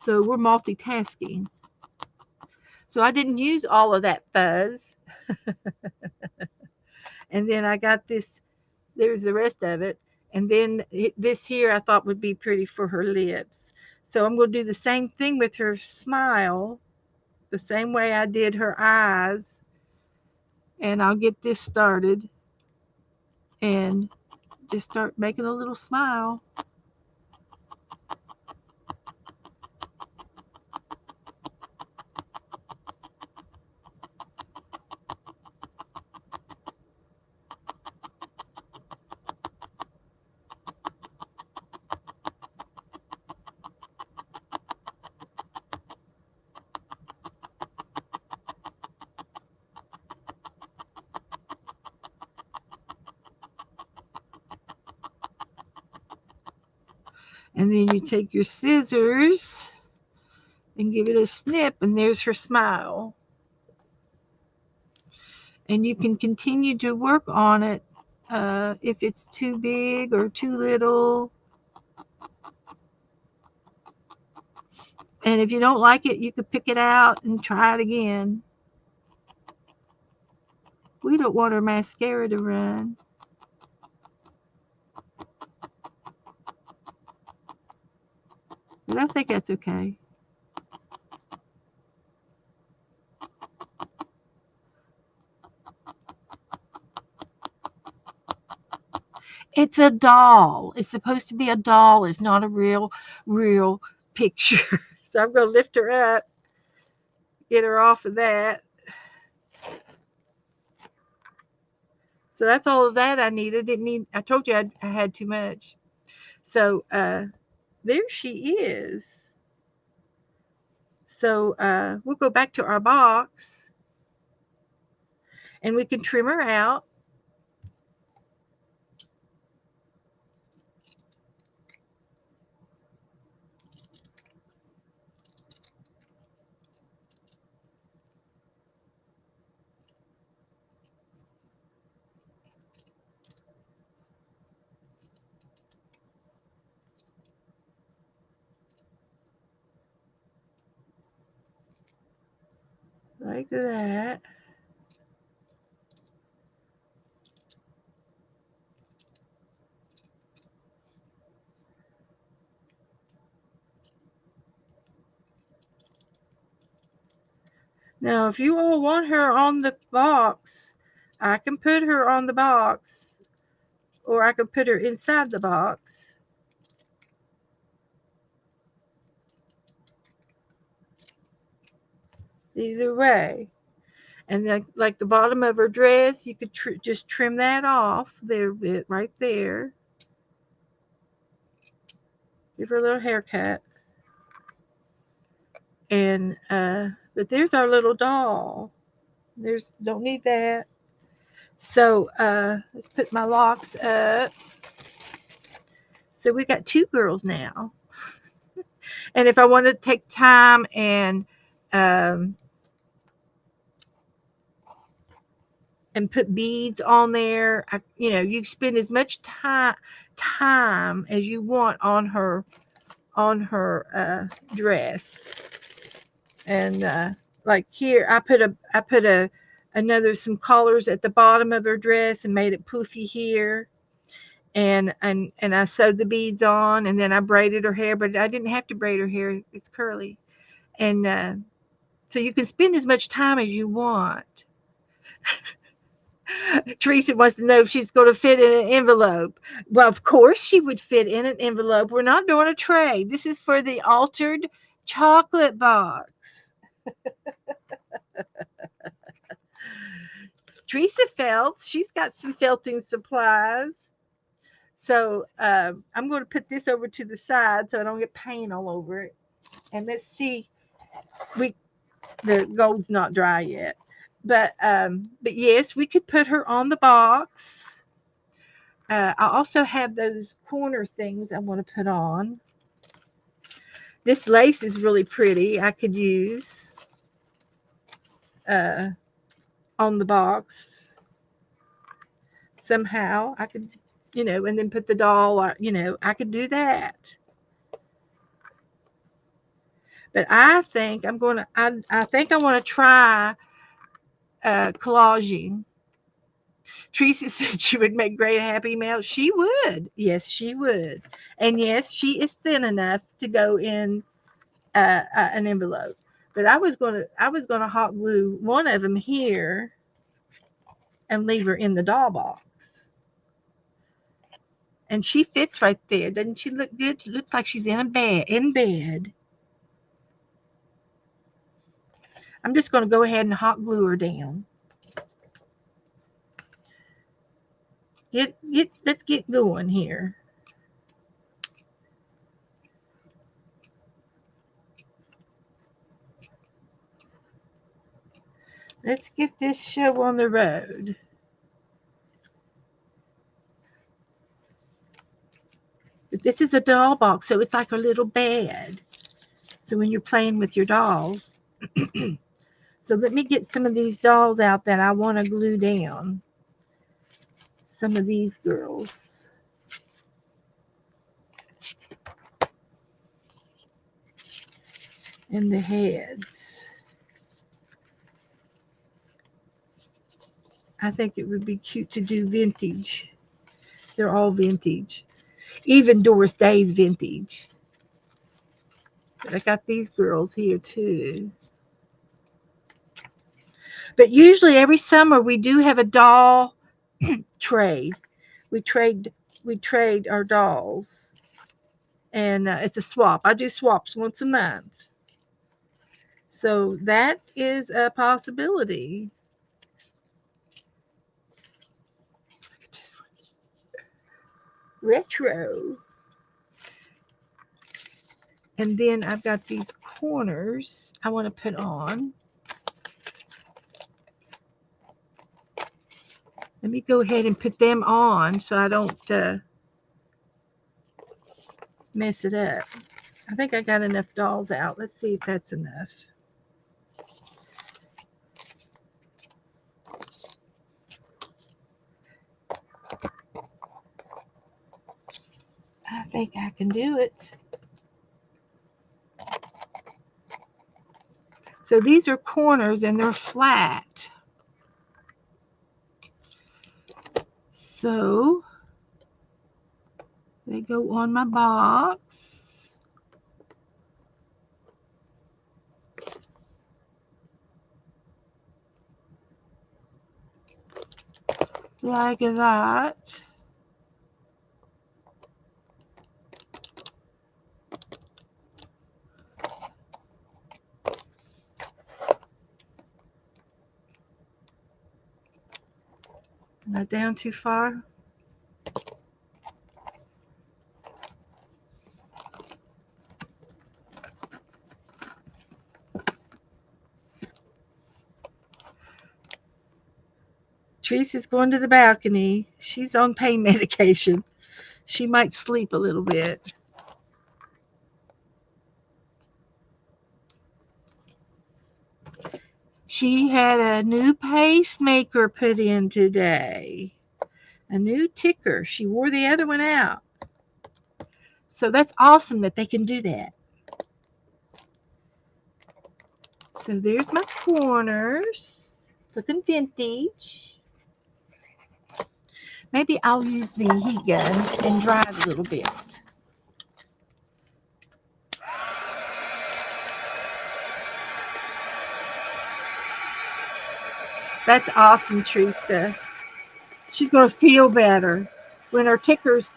So we're multitasking. So I didn't use all of that fuzz, and then I got this. There's the rest of it, and then this here I thought would be pretty for her lips. So I'm going to do the same thing with her smile, the same way I did her eyes, and I'll get this started and just start making a little smile. And then you take your scissors and give it a snip, and there's her smile. And you can continue to work on it if it's too big or too little. And if you don't like it, you could pick it out and try it again. We don't want our mascara to run. But I think that's okay. It's a doll. It's supposed to be a doll. It's not a real picture. So I'm going to lift her up, get her off of that. So that's all of that I needed. Didn't need. I told you I had too much. So there she is. So we'll go back to our box, and we can trim her out. Like that. Now, if you all want her on the box, I can put her on the box, or I could put her inside the box. Either way. And like the bottom of her dress, you could just trim that off there a bit right there. Give her a little haircut. And but there's our little doll. There's don't need that. So let's put my locks up. So we got two girls now. And if I want to take time um, and put beads on there, you spend as much time as you want on her dress. And like here, I put another some collars at the bottom of her dress and made it poofy here. And I sewed the beads on, and then I braided her hair, but I didn't have to braid her hair. It's curly. And so you can spend as much time as you want. Teresa wants to know if she's going to fit in an envelope. Well, of course she would fit in an envelope. We're not doing a tray. This is for the altered chocolate box. Teresa felts. She's got some felting supplies. So I'm going to put this over to the side so I don't get paint all over it. And let's see. We the gold's not dry yet, but yes, we could put her on the box. I also have those corner things I want to put on. This lace is really pretty. I could use uh, on the box somehow. I could, and then put the doll. Or, I could do that. But I think I'm going to. I think I want to try collaging. Teresa said she would make great Happy Mail. She would. Yes, she would. And yes, she is thin enough to go in an envelope. But I was gonna hot glue one of them here and leave her in the doll box. And she fits right there. Doesn't she look good? She looks like she's in bed. I'm just gonna go ahead and hot glue her down. Let's get going here. Let's get this show on the road. But this is a doll box, so it's like a little bed. So when you're playing with your dolls. So let me get some of these dolls out that I want to glue down. Some of these girls. And the heads. I think it would be cute to do vintage. They're all vintage. Even Doris Day's vintage. But I got these girls here too. But usually every summer we do have a doll trade. We trade we trade our dolls. And it's a swap. I do swaps once a month. So that is a possibility. Retro. And then I've got these corners I want to put on. Let me go ahead and put them on so I don't mess it up. I think I got enough dolls out. Let's see if that's enough. I think I can do it. So these are corners and they're flat. So they go on my box. like that. Am I down too far? Teresa's going to the balcony. She's on pain medication. She might sleep a little bit. She had a new pacemaker put in today. A new ticker. She wore the other one out. So that's awesome that they can do that. So there's my corners. Looking vintage. Maybe I'll use the heat gun and dry it a little bit. That's awesome, Teresa. She's going to feel better when her ticker's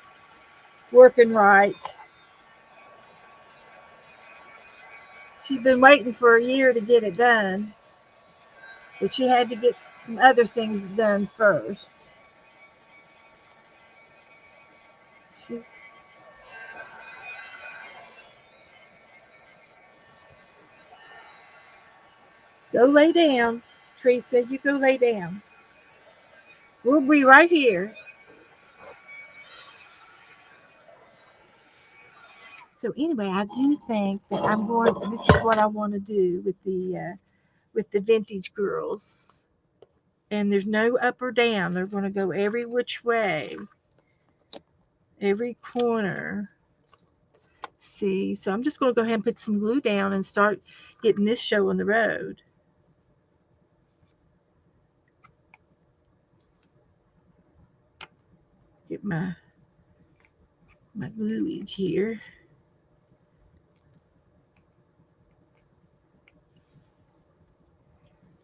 working right. She's been waiting for a year to get it done, but she had to get some other things done first. She's Go lay down, Teresa. You go lay down. We'll be right here. So anyway, I do think that I'm going. This is what I want to do with the vintage girls. And there's no up or down. They're going to go every which way, every corner. See, so I'm just going to go ahead and put some glue down and start getting this show on the road. Get my gluage here.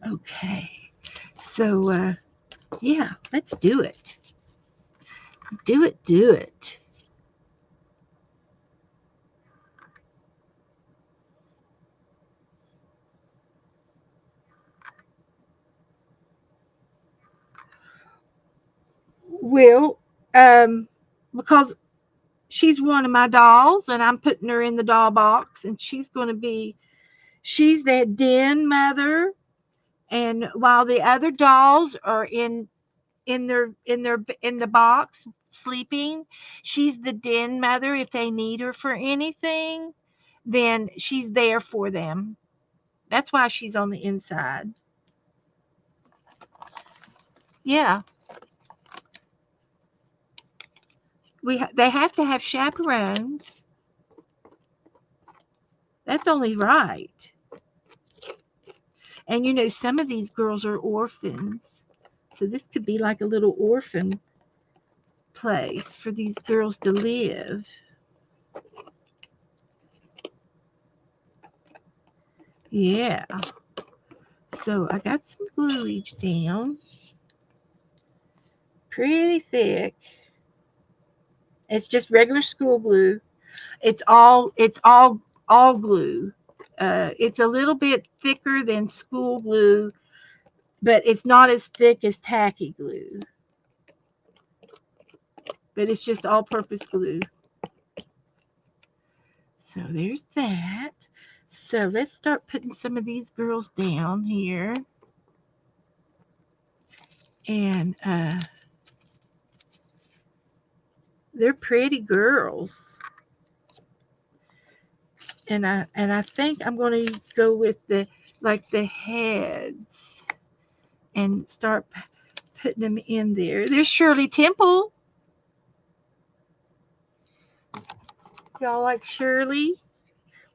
Okay. So yeah, let's do it. Do it, do it. Well, um, because she's one of my dolls, and I'm putting her in the doll box, and she's that den mother, and while the other dolls are in the box sleeping, she's the den mother. If they need her for anything, then she's there for them. That's why she's on the inside. Yeah, they have to have chaperones. That's only right. And some of these girls are orphans. So this could be like a little orphan place for these girls to live. Yeah. So I got some gluage down. Pretty thick. It's just regular school glue. It's all glue. It's a little bit thicker than school glue, but it's not as thick as tacky glue. But it's just all-purpose glue. So there's that. So let's start putting some of these girls down here. And they're pretty girls. And I think I'm going to go with the heads and start putting them in there. There's Shirley Temple. Y'all like Shirley?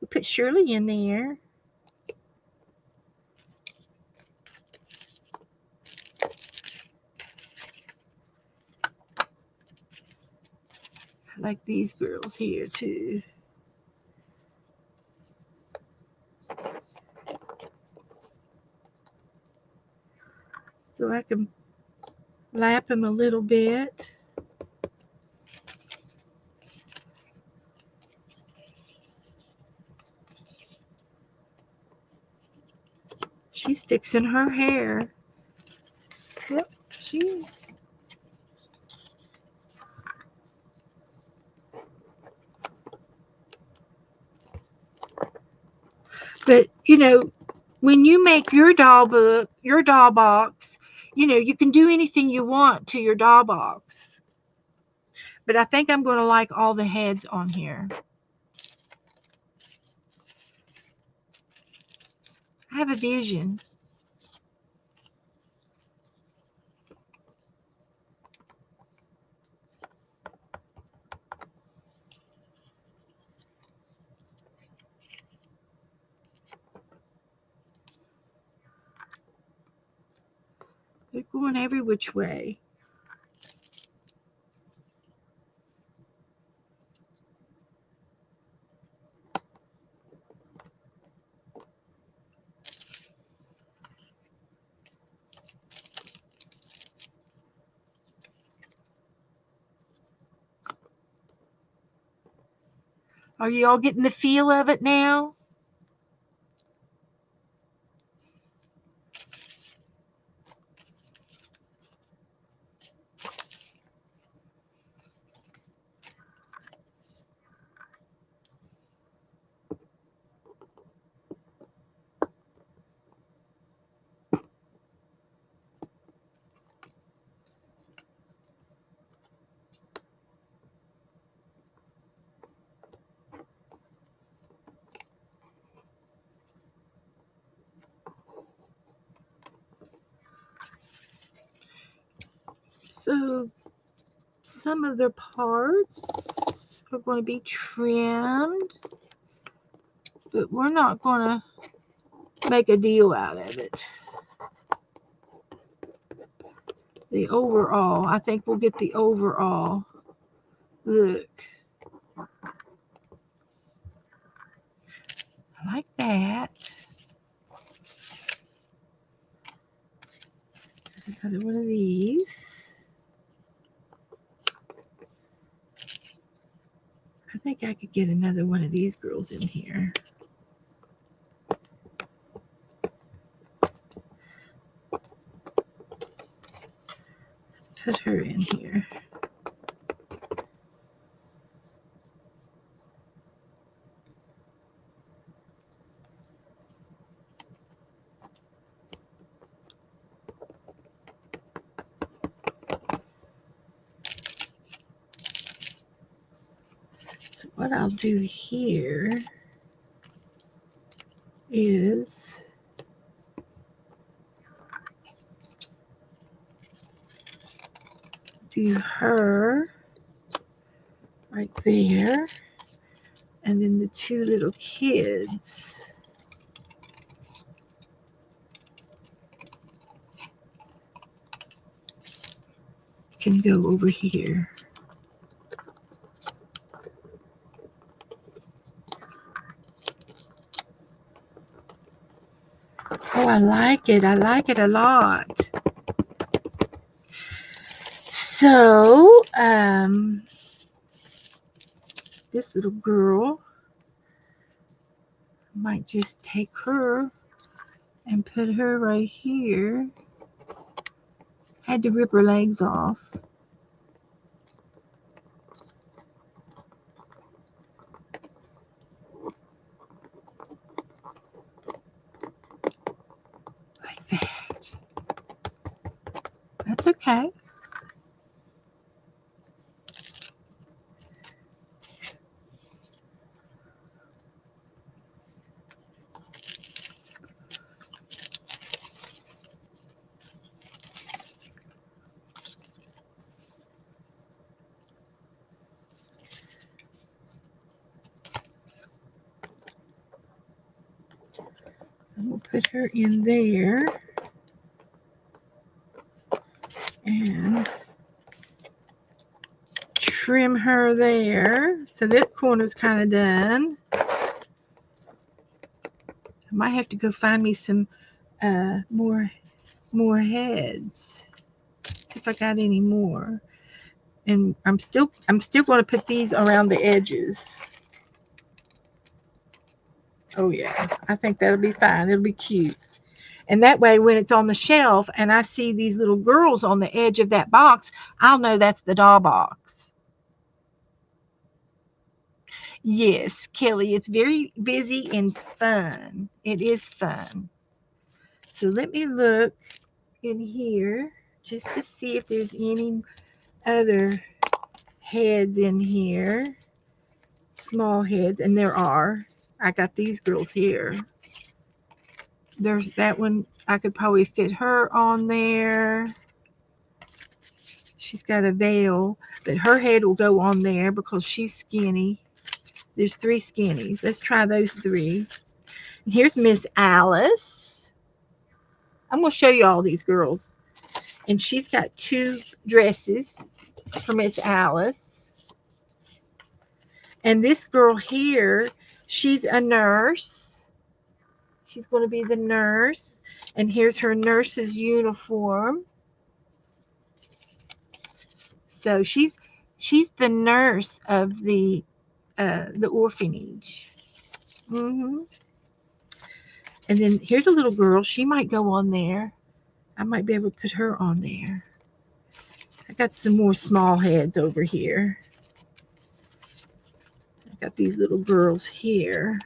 We put Shirley in there. I like these girls here too. So I can lap him a little bit. She's fixing her hair. Yep, she is. But, when you make your doll box, you can do anything you want to your doll box. But I think I'm going to like all the heads on here. I have a vision. They're going every which way. Are you all getting the feel of it now? So some of their parts are going to be trimmed, but we're not going to make a deal out of it. The overall, I think we'll get the overall look. I like that. Another one of these. I think I could get another one of these girls in here. Let's put her in here. So what I'll do here is do her right there, and then the two little kids can go over here. Oh, I like it. I like it a lot. So, this little girl, might just take her and put her right here. Had to rip her legs off. Like that. That's okay. So we'll put her in there. And trim her there. So that corner's kind of done. I might have to go find me some more heads. see if I got any more. And I'm still going to put these around the edges. Oh yeah, I think that'll be fine. It'll be cute. And that way, when it's on the shelf and I see these little girls on the edge of that box, I'll know that's the doll box. Yes, Kelly, it's very busy and fun. It is fun. So let me look in here just to see if there's any other heads in here. Small heads, and there are. I got these girls here. There's that one. I could probably fit her on there. She's got a veil, but her head will go on there because she's skinny. There's 3 skinnies. Let's try those 3. And here's Miss Alice. I'm going to show you all these girls. And she's got 2 dresses for Miss Alice. And this girl here, she's a nurse. She's going to be the nurse. And here's her nurse's uniform. So she's the nurse of the orphanage. Mm-hmm. And then here's a little girl. She might go on there. I might be able to put her on there. I got some more small heads over here. I got these little girls here.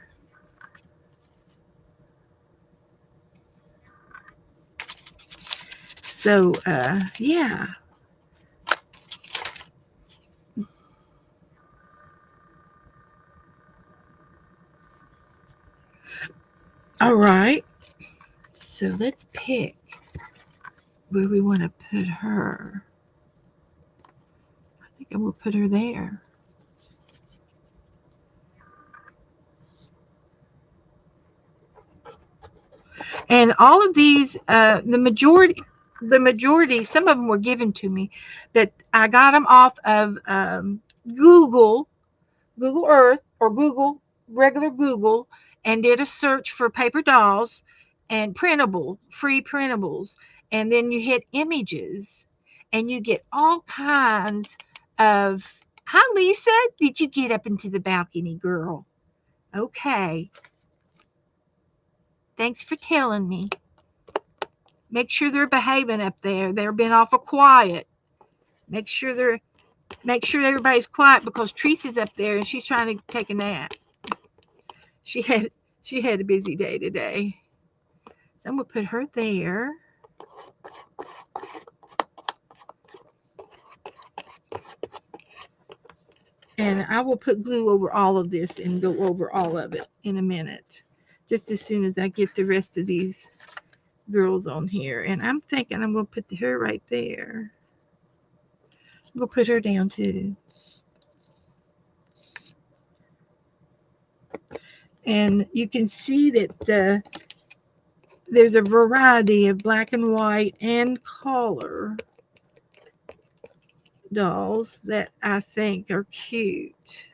So, yeah. All right. So let's pick where we want to put her. I think I'm going to put her there. And all of these, the majority, some of them were given to me that I got them off of Google Earth or regular Google, and did a search for paper dolls and free printables. And then you hit images and you get all kinds of, hi Lisa, did you get up into the balcony, girl? Okay. Thanks for telling me. Make sure they're behaving up there. They're being awful quiet. Make sure everybody's quiet because Teresa's up there and she's trying to take a nap. She had a busy day today. So I'm gonna put her there. And I will put glue over all of this and go over all of it in a minute. Just as soon as I get the rest of these girls on here. And I'm thinking I'm gonna put her right there. I'm gonna put her down too. And you can see that there's a variety of black and white and color dolls that I think are cute.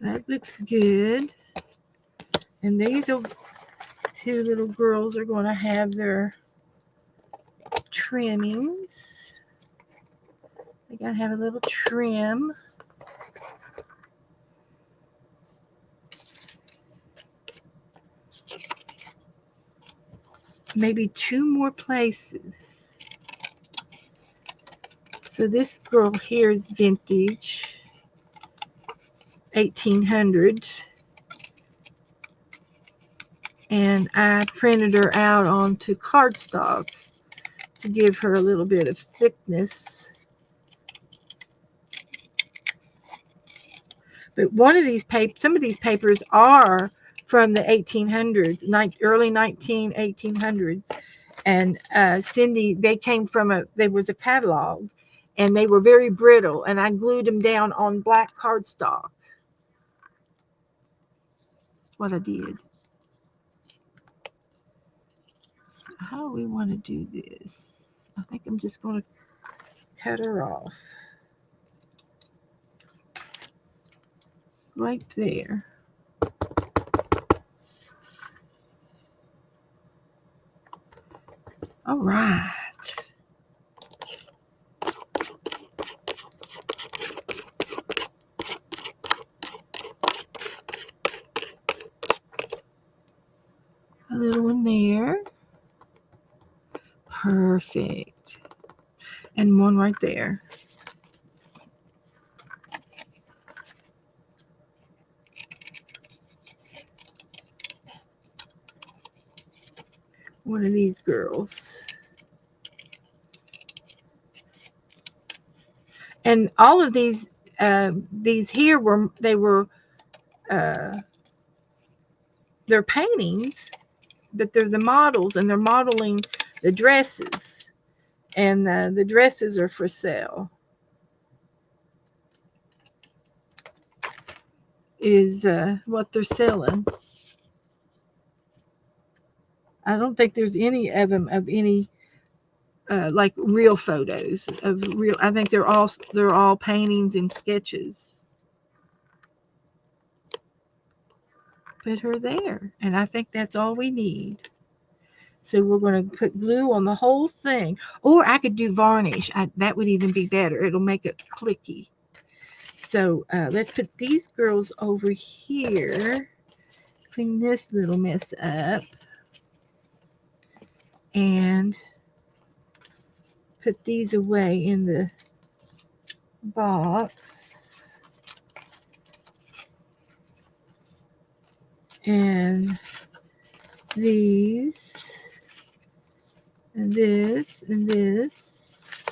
That looks good. And these are 2 little girls are going to have their trimmings. They got to have a little trim. Maybe 2 more places. So this girl here is vintage, 1800s. And I printed her out onto cardstock to give her a little bit of thickness. But some of these papers are from the 1800s, early 1800s. And Cindy, there was a catalog, and they were very brittle, and I glued them down on black cardstock. That's what I did. So how do we want to do this? I think I'm just going to cut her off right there. right. A little one there. Perfect. And one right there. One of these girls. And all of these here uh, they're paintings, but they're the models, and they're modeling the dresses, and the dresses are for sale. Is what they're selling. I don't think there's any of them of any like real photos of real. I think they're all paintings and sketches. Put her there, and I think that's all we need. So we're going to put glue on the whole thing, or I could do varnish. That would even be better. It'll make it clicky. So let's put these girls over here. Clean this little mess up, and put these away in the box. And these, and this, and this.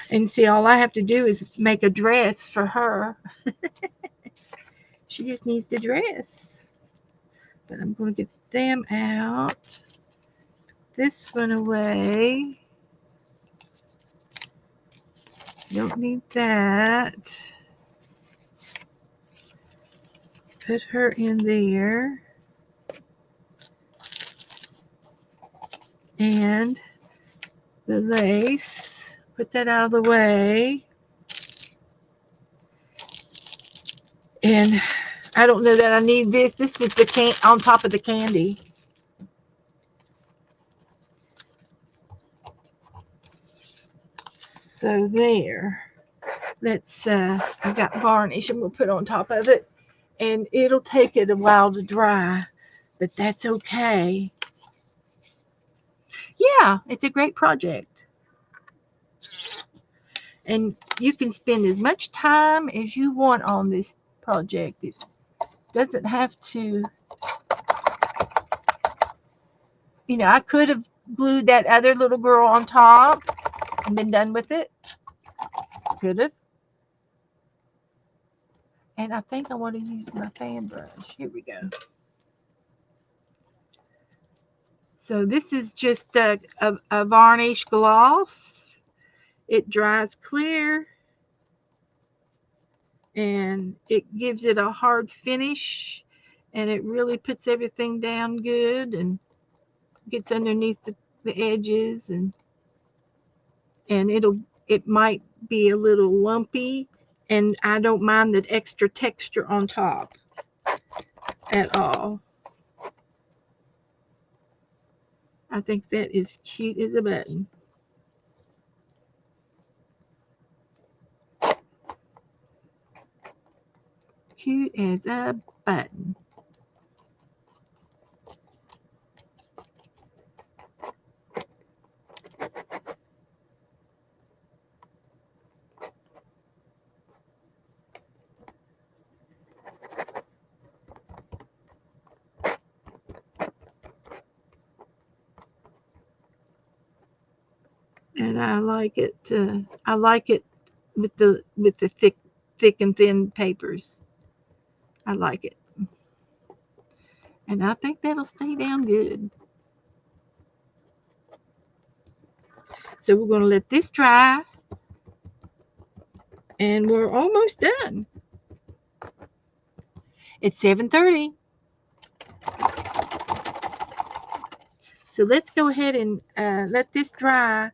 And see, all I have to do is make a dress for her. She just needs the dress. But I'm going to get them out. This one away. Don't need that. Put her in there. And the lace. Put that out of the way. And I don't know that I need this. This was the on top of the candy. So there. Let's I got varnish I'm gonna put on top of it, and it'll take it a while to dry, but that's okay. Yeah, it's a great project, and you can spend as much time as you want on this project. It doesn't have to, I could have glued that other little girl on top and been done with it. Could have. And I think I want to use my fan brush. Here we go. So this is just a varnish gloss. It dries clear, and it gives it a hard finish, and it really puts everything down good and gets underneath the edges, and it might be a little lumpy, and I don't mind the extra texture on top at all. I think that is cute as a button. Cute as a button. And I like it. I like it with the thick and thin papers. I like it, and I think that'll stay down good. So we're going to let this dry, and we're almost done. It's 7:30. So let's go ahead and let this dry,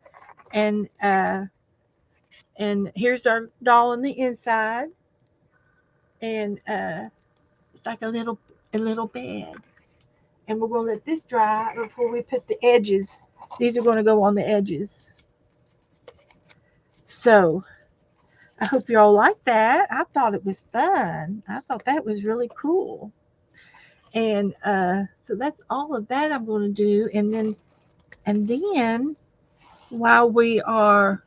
and here's our doll on the inside, and it's like a little bed. And we're going to let this dry before we put the edges. These are going to go on the edges. So I hope you all like that. I thought it was fun. I thought that was really cool. And so that's all of that I'm going to do. And then while we are,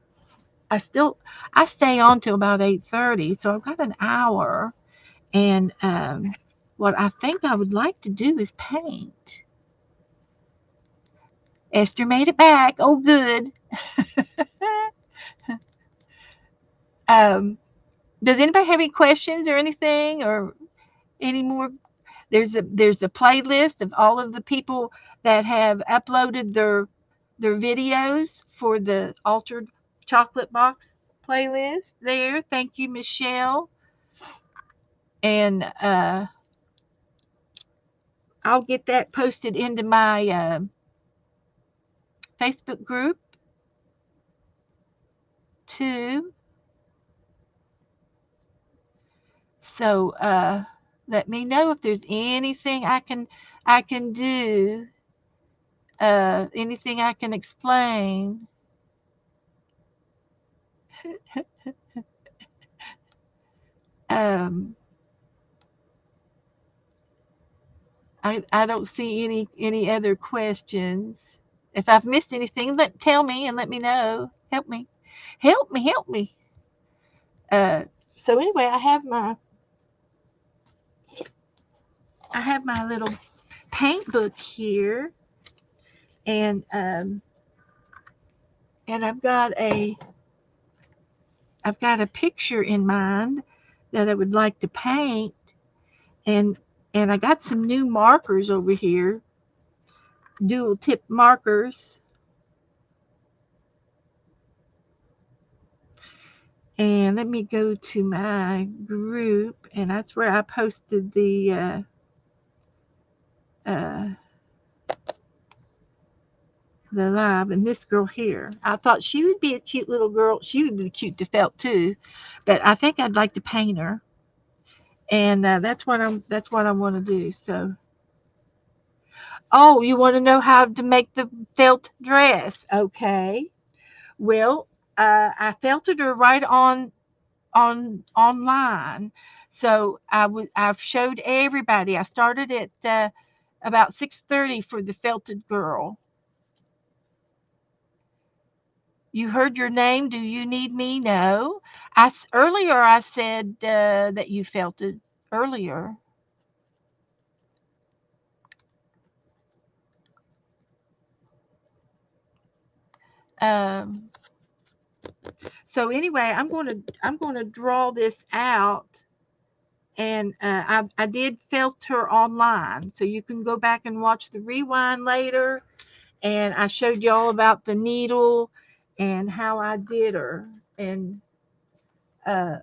I still I stay on till about 8:30, so I've got an hour. And what I think I would like to do is paint. Esther made it back. Oh, good. um, does anybody have any questions or anything or any more? There's a playlist of all of the people that have uploaded their videos for the Altered Chocolate Box playlist there. Thank you, Michelle. And I'll get that posted into my Facebook group too. So let me know if there's anything I can do, anything I can explain. Um, I don't see any other questions. If I've missed anything, tell me and let me know. Help me, help me, help me. Uh, so anyway, I have my little paint book here, and and I've got a picture in mind that I would like to paint, and and I got some new markers over here, dual tip markers. And let me go to my group, and that's where I posted uh, the live. And this girl here, I thought she would be a cute little girl. She would be cute to felt too, but I think I'd like to paint her, and that's what I want to do. So, oh, you want to know how to make the felt dress? Okay. Well, I felted her right on online. So I've showed everybody. I started at about 6:30 for the felted girl. You heard your name. Do you need me? No. Earlier I said that you felted earlier. Um, so anyway, I'm gonna draw this out, and I did felt her online, so you can go back and watch the rewind later. And I showed you all about the needle and how I did her. And as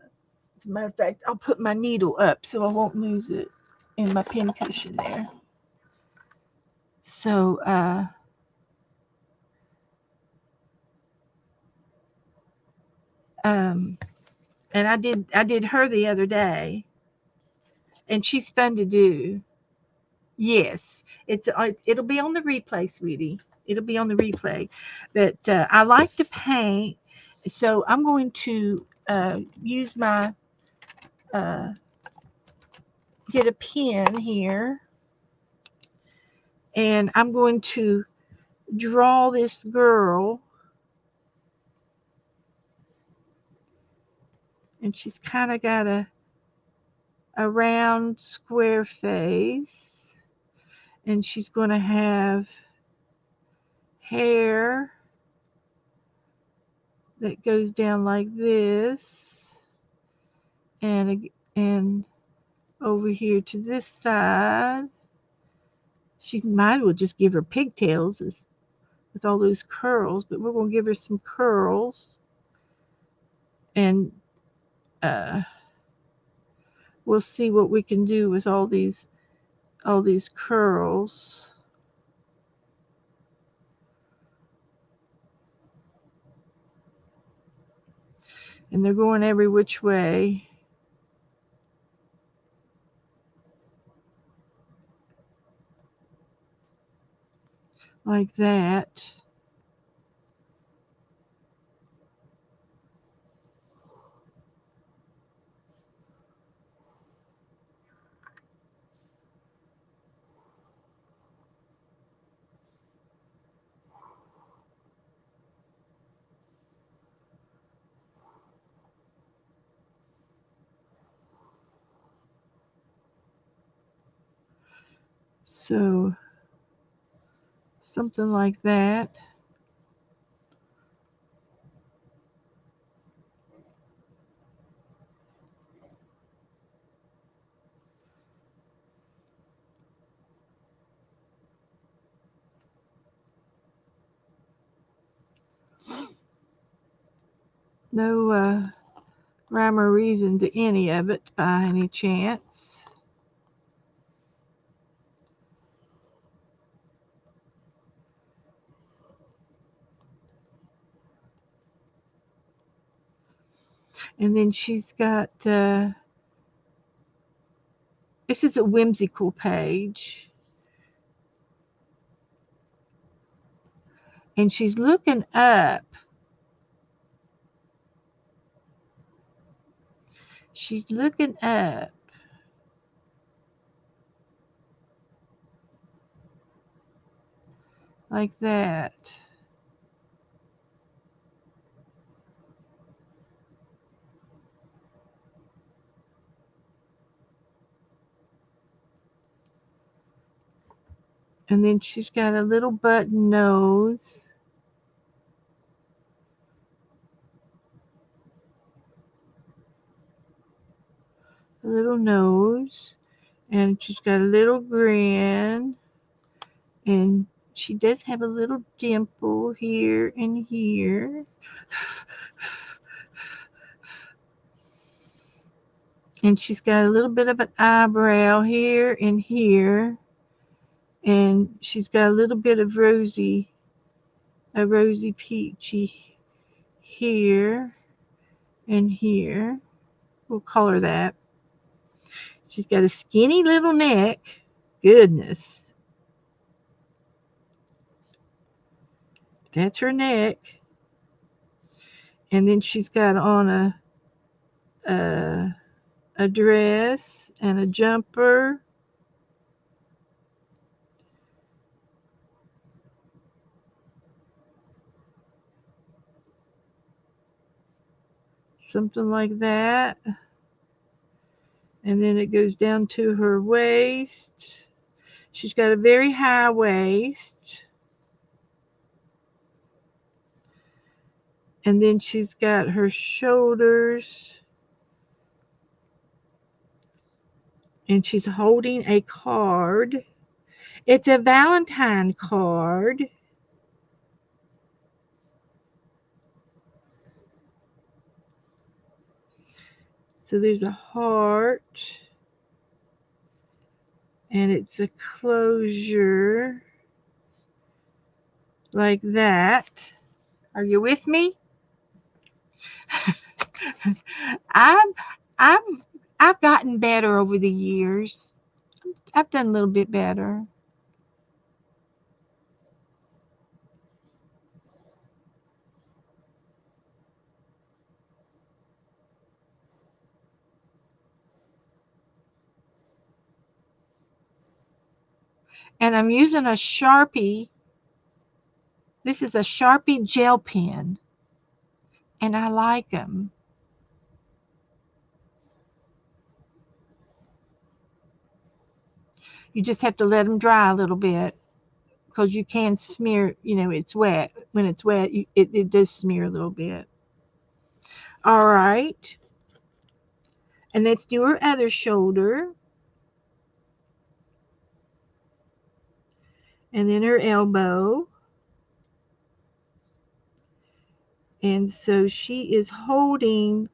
a matter of fact, I'll put my needle up so I won't lose it in my pin cushion there. So um, and I did her the other day, and she's fun to do. Yes, it'll be on the replay, sweetie. It'll be on the replay. But I like to paint, so I'm going to use my uh, get a pen here, and I'm going to draw this girl, and she's kind of got a round square face, and she's going to have hair that goes down like this, and over here to this side. She might as well just give her pigtails with all those curls, but we're going to give her some curls, and uh, we'll see what we can do with all these curls. And they're going every which way. like that. So something like that. No rhyme or reason to any of it by any chance. And then she's got this is a whimsical page. And she's looking up. She's looking up. Like that. And then she's got a little button nose. A little nose. And she's got a little grin. And she does have a little dimple here and here. And she's got a little bit of an eyebrow here and here. And she's got a little bit of a rosy peachy here and here. We'll call her that. She's got a skinny little neck. Goodness. That's her neck. And then she's got on a dress and a jumper. Something like that. And then it goes down to her waist. She's got a very high waist. And then she's got her shoulders. And she's holding a card. It's a Valentine card. So there's a heart. And it's a closure. Like that. Are you with me? I'm I'm I've gotten better over the years. I've done a little bit better. And I'm using a Sharpie. This is a Sharpie gel pen, and I like them. You just have to let them dry a little bit because you can smear, it's wet. When it's wet, it does smear a little bit. All right. And let's do her other shoulder. And then her elbow. And so she is holding,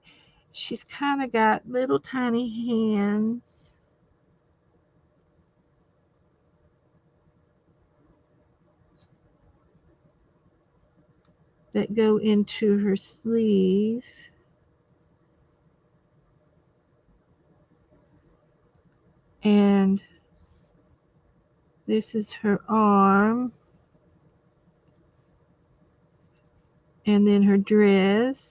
she's kind of got little tiny hands that go into her sleeve. And this is her arm. And then her dress.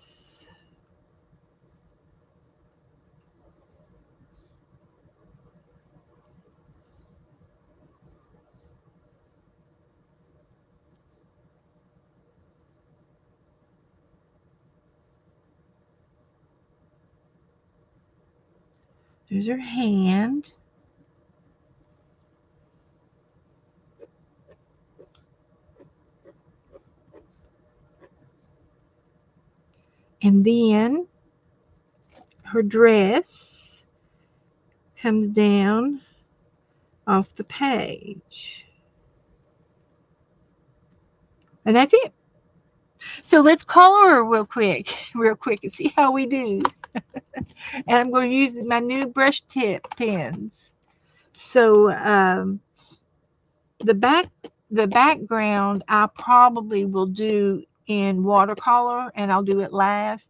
There's her hand. And then her dress comes down off the page. And that's it. So let's color her real quick, and see how we do. And I'm going to use my new brush tip pens. So the back the background I probably will do in watercolor, and I'll do it last.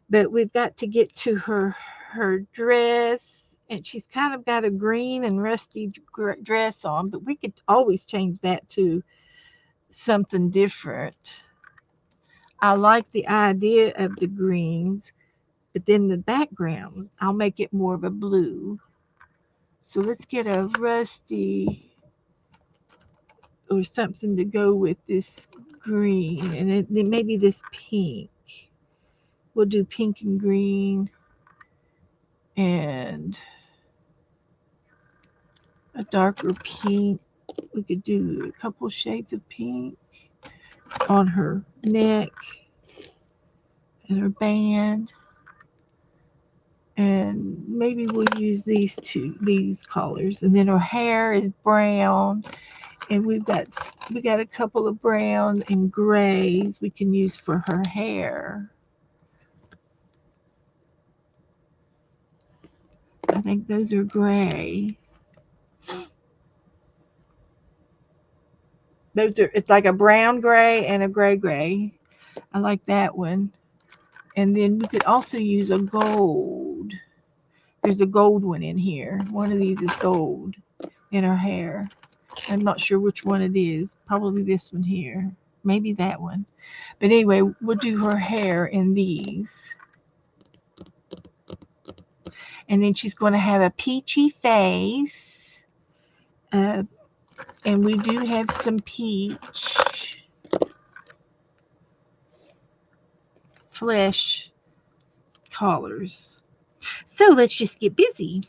But we've got to get to her dress, and she's kind of got a green and rusty dress on, but we could always change that to something different. I like the idea of the greens, but then the background, I'll make it more of a blue. So let's get a rusty or something to go with this green, and then maybe this pink. We'll do pink and green and a darker pink. We could do a couple shades of pink on her neck and her band. And maybe we'll use these colors. And then her hair is brown, and we got a couple of browns and grays we can use for her hair. I think those are gray. It's like a brown gray and a gray gray. I like that one. And then we could also use a gold. There's a gold one in here. One of these is gold in her hair. I'm not sure which one it is. Probably this one here. Maybe that one. But anyway, we'll do her hair in these. And then she's going to have a peachy face. Uh, and we do have some peach flesh colors. So let's just get busy.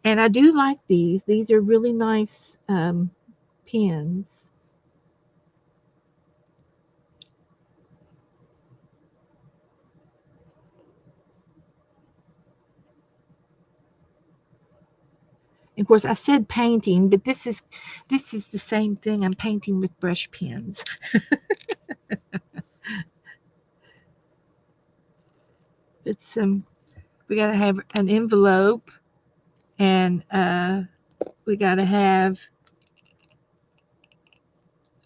And I do like these. These are really nice pens. Of course, I said painting, but this is the same thing. I'm painting with brush pens. It's we gotta have an envelope, and we gotta have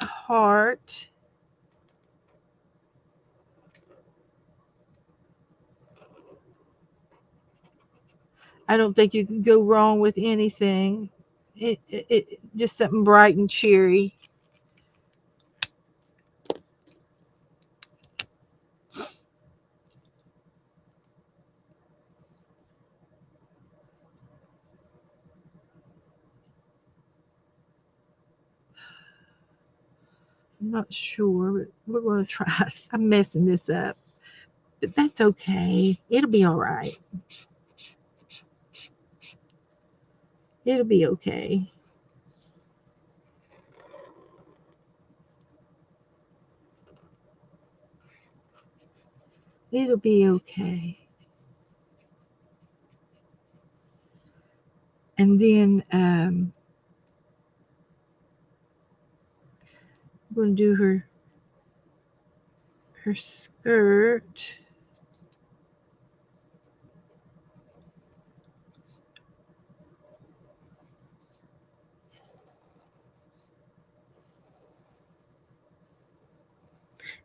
a heart. I don't think you can go wrong with anything. It just something bright and cheery. I'm not sure, but we're gonna try. I'm messing this up, but that's okay. It'll be all right. It'll be okay. It'll be okay. And then I'm going to do her skirt.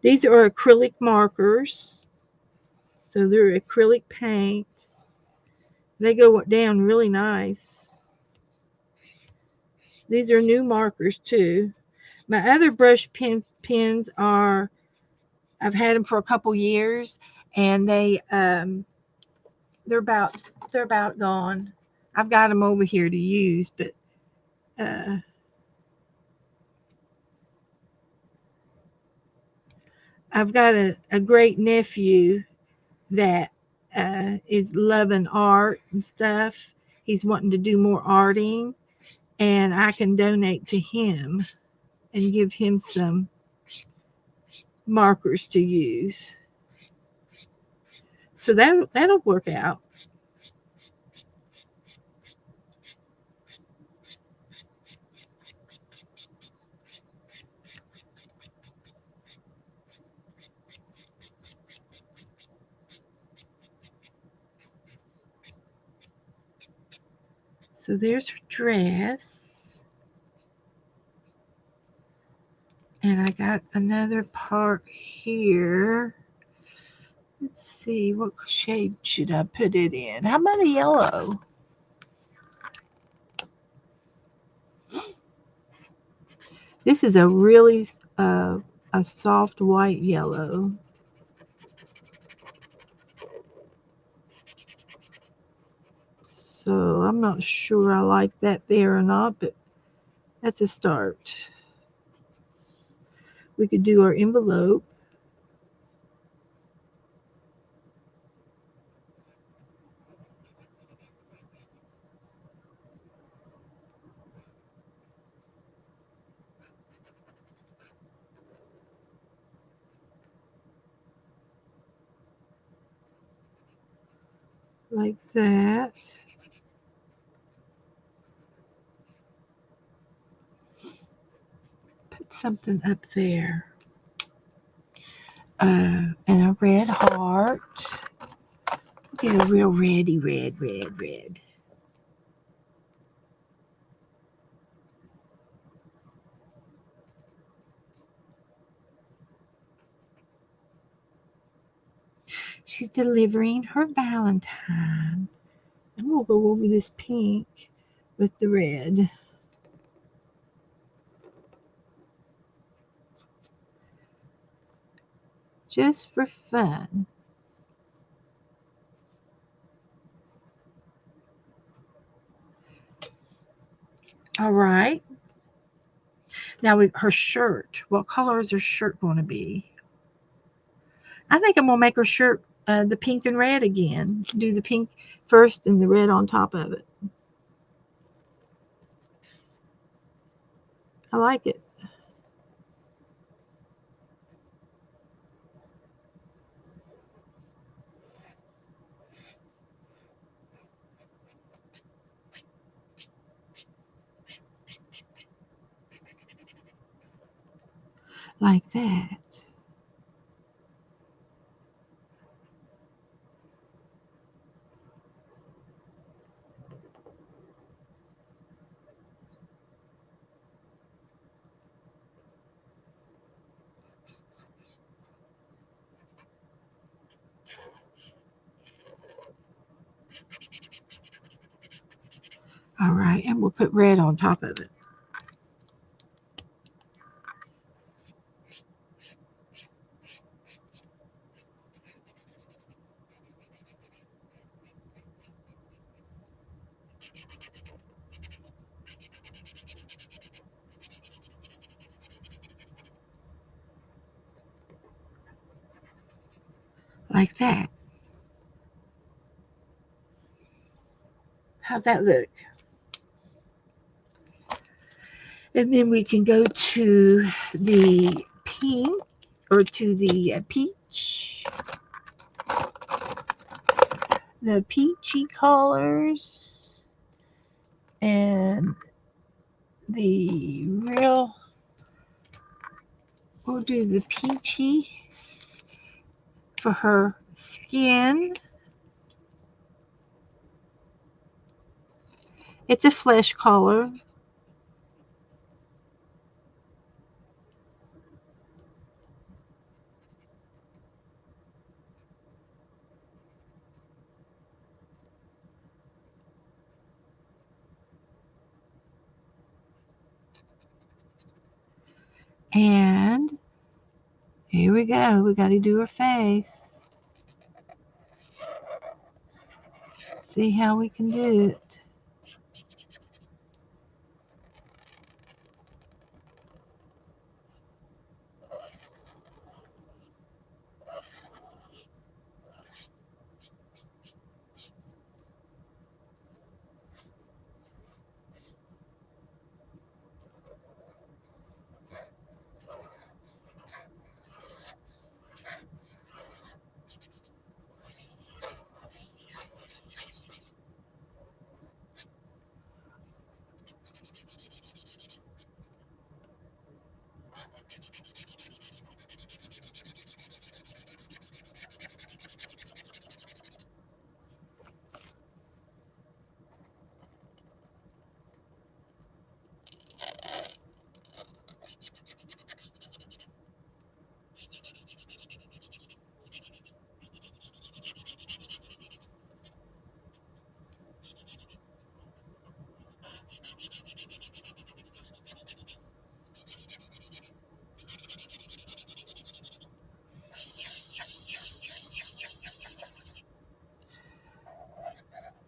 These are acrylic markers, so they're acrylic paint. They go down really nice. These are new markers too. My other brush pens are, I've had them for a couple years, and they're about they're about gone. I've got them over here to use, but uh, I've got a great nephew that is loving art and stuff. He's wanting to do more arting, and I can donate to him and give him some markers to use. So that'll work out. So there's her dress. And I got another part here. Let's see, what shade should I put it in? How about a yellow? This is a really a soft white yellow. So I'm not sure I like that there or not, but that's a start. We could do our envelope. Like that. Put something up there. And a red heart. Get a real red. She's delivering her Valentine. And we'll go over this pink with the red. Just for fun. All right. Now her shirt. What color is her shirt going to be? I think I'm going to make her shirt the pink and red again. Do the pink first and the red on top of it. I like it. Like that. All right. And we'll put red on top of it. Like that. How's that look? And then we can go to the pink or to the peach. The peachy colors and the real, we'll do the peachy for her skin. It's a flesh color. And here we go. We got to do her face. See how we can do it.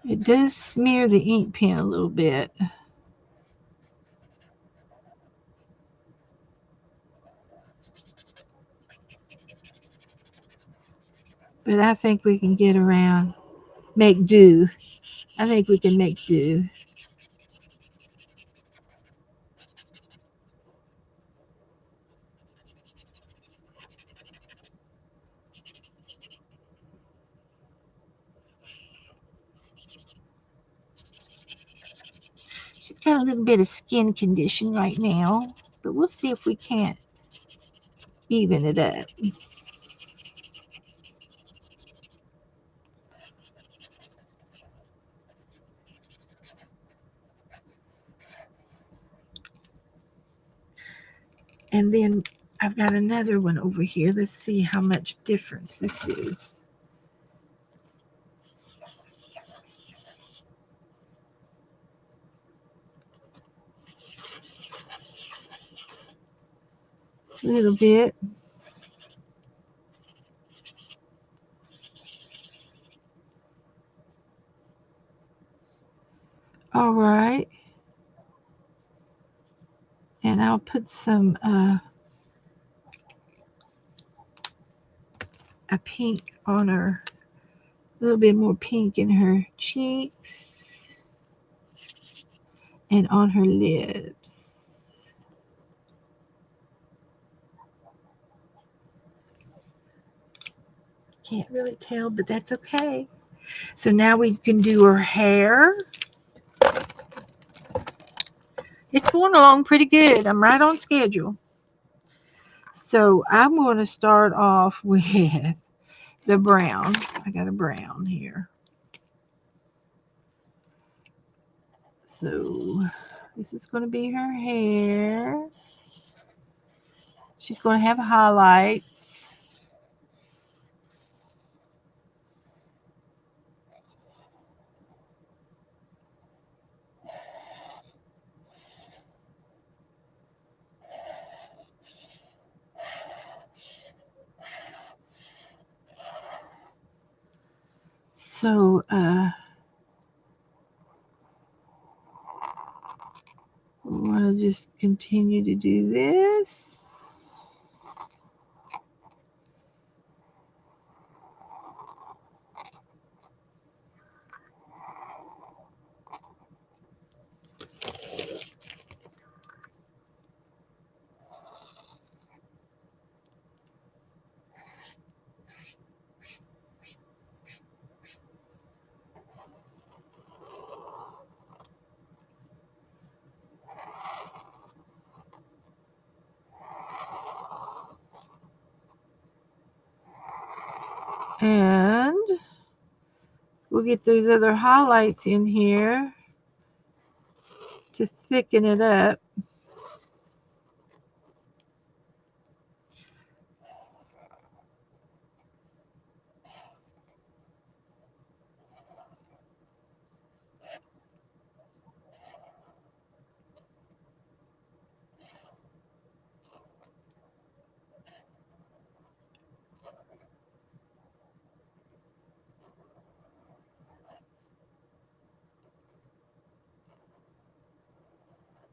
It does smear the ink pen a little bit, but I think we can get around. Make do. I think we can make do. She's got a little bit of skin condition right now, but we'll see if we can't even it up. And then I've got another one over here. Let's see how much difference this is. A little bit. All right. And I'll put some a pink on her, a little bit more pink in her cheeks and on her lips. Can't really tell, but that's okay. So now we can do her hair. It's going along pretty good. I'm right on schedule. So I'm going to start off with the brown. I got a brown here. So this is going to be her hair. She's going to have highlights. So we want to just continue to do this. And we'll get those other highlights in here to thicken it up.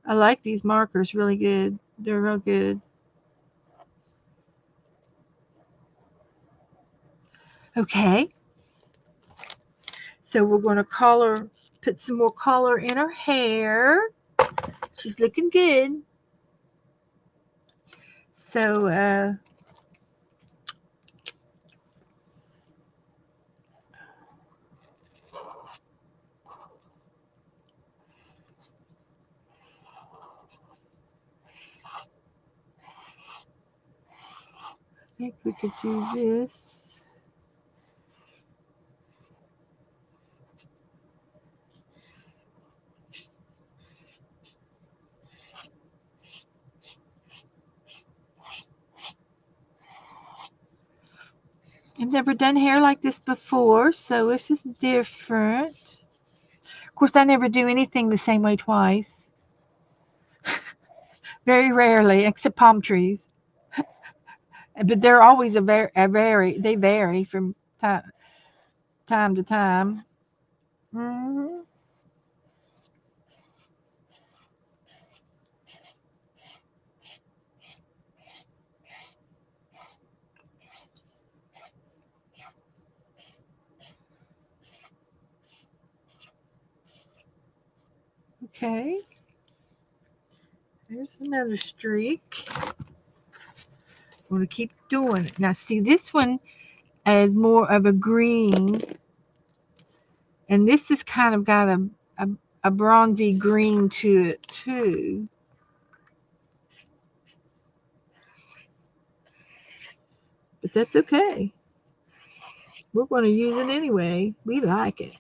I like these markers really good. They're real good. Okay, so we're going to put some more color in her hair. She's looking good. So, I think we could do this. I've never done hair like this before, so this is different. Of course, I never do anything the same way twice. Very rarely, except palm trees. But they're always they vary from time to time. Hmm. Okay, there's another streak. I'm going to keep doing it. Now, see, this one is more of a green, and this has kind of got a, a bronzy green to it, too. But that's okay. We're going to use it anyway. We like it.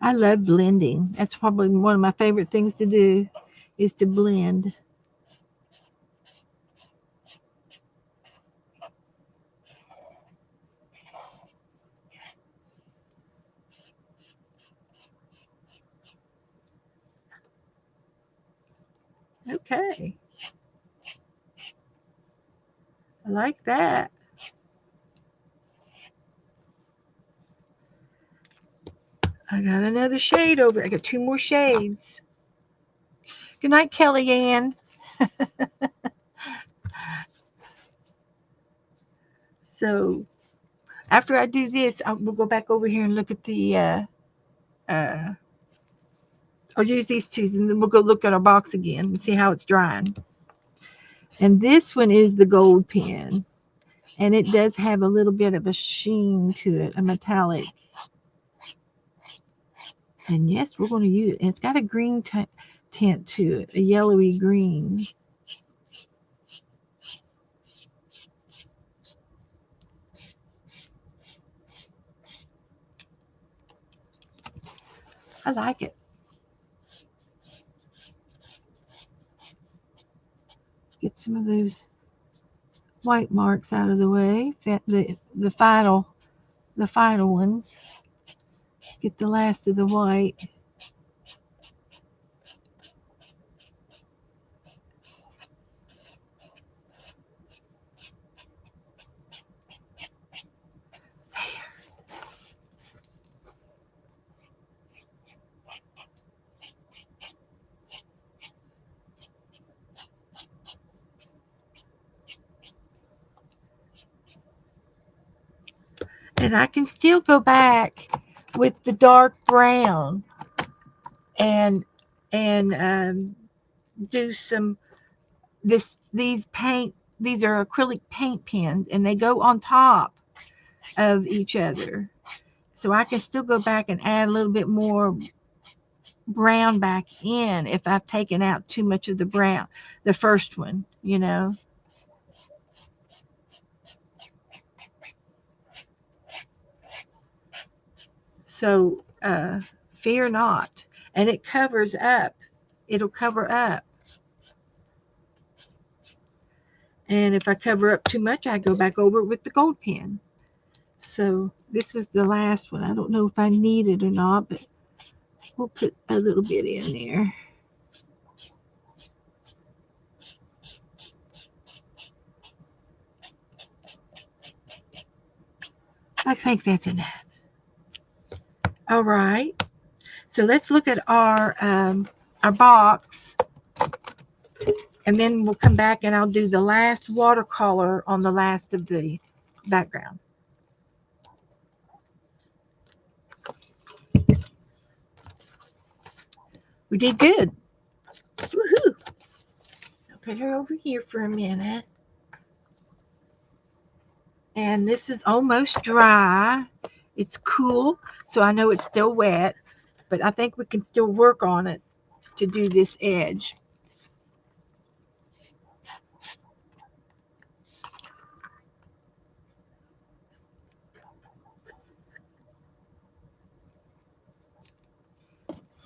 I love blending. That's probably one of my favorite things to do is to blend. Okay, I like that. I got another shade over. I got two more shades. Good night, Kellyanne. So after I do this, we'll go back over here and look at the. Uh, I'll use these two, and then we'll go look at our box again and see how it's drying. And this one is the gold pen, and it does have a little bit of a sheen to it, a metallic. And yes, we're going to use it. And it's got a green tint to it, a yellowy green. I like it. Get some of those white marks out of the way. The final ones. Get the last of the white. And I can still go back with the dark brown and do some these paint. These are acrylic paint pens, and they go on top of each other. So I can still go back and add a little bit more brown back in if I've taken out too much of the brown, the first one. So fear not. And it covers up. It'll cover up. And if I cover up too much, I go back over it with the gold pen. So this was the last one. I don't know if I need it or not, but we'll put a little bit in there. I think that's enough. All right. So let's look at our box, and then we'll come back and I'll do the last watercolor on the last of the background. We did good. Woohoo! I'll put her over here for a minute. And this is almost dry. It's cool, so I know it's still wet, but I think we can still work on it to do this edge.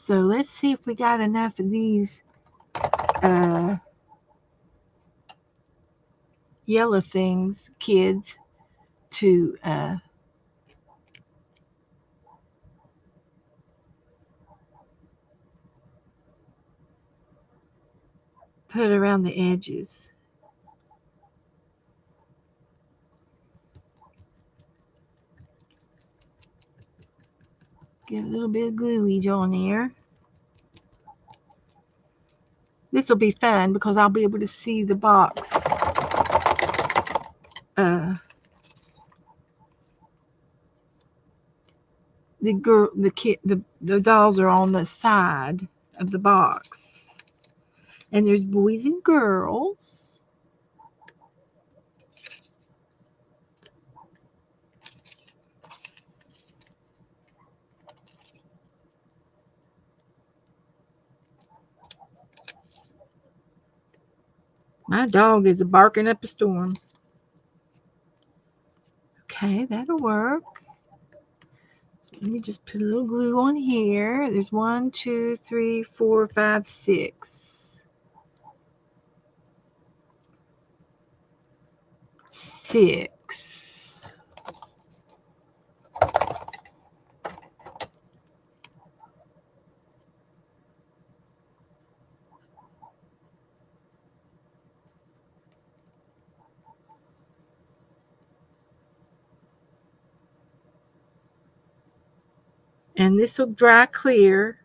So let's see if we got enough of these uh, yellow things, kids, to put around the edges. Get a little bit of gluey on there. This will be fun because I'll be able to see the box. Uh, the dolls are on the side of the box, and there's boys and girls. My dog is barking up a storm. Okay, that'll work. So let me just put a little glue on here. There's 1, 2, 3, 4, 5, 6. 6. And this will dry clear.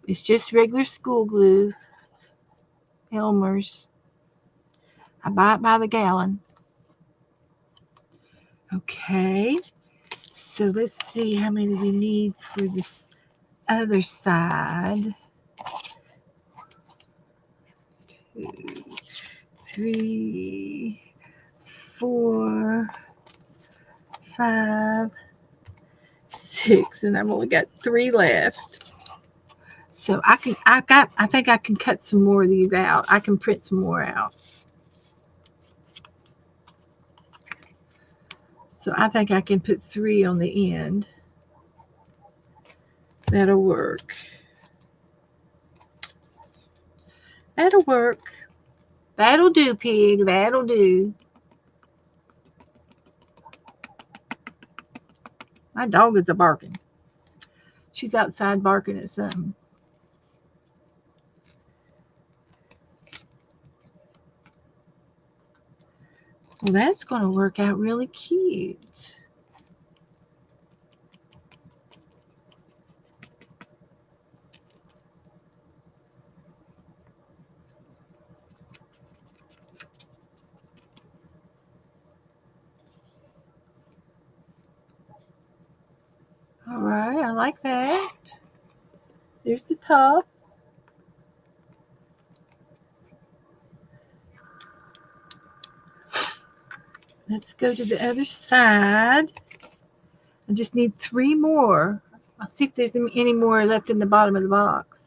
It's just regular school glue, Elmer's. I buy it by the gallon. Okay, so let's see how many we need for this other side. 2, 3, 4, 5, 6, and I've only got 3 left. So I think I can cut some more of these out. I can print some more out. So I think I can put 3 on the end. That'll work. That'll work. That'll do, pig. That'll do. My dog is a barking. She's outside barking at something. Well, that's going to work out really cute. All right, I like that. There's the top. Let's go to the other side. I just need 3 more. I'll see if there's any more left in the bottom of the box.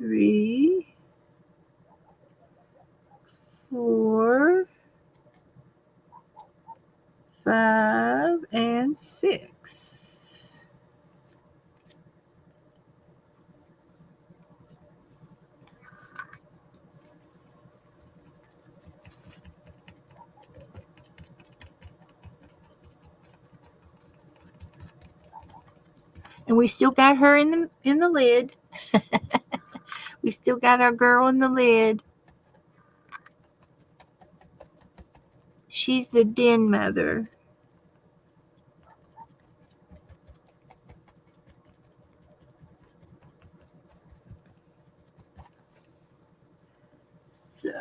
3, 4, 5, and 6. And we still got her in the lid. We still got our girl in the lid. She's the den mother. So,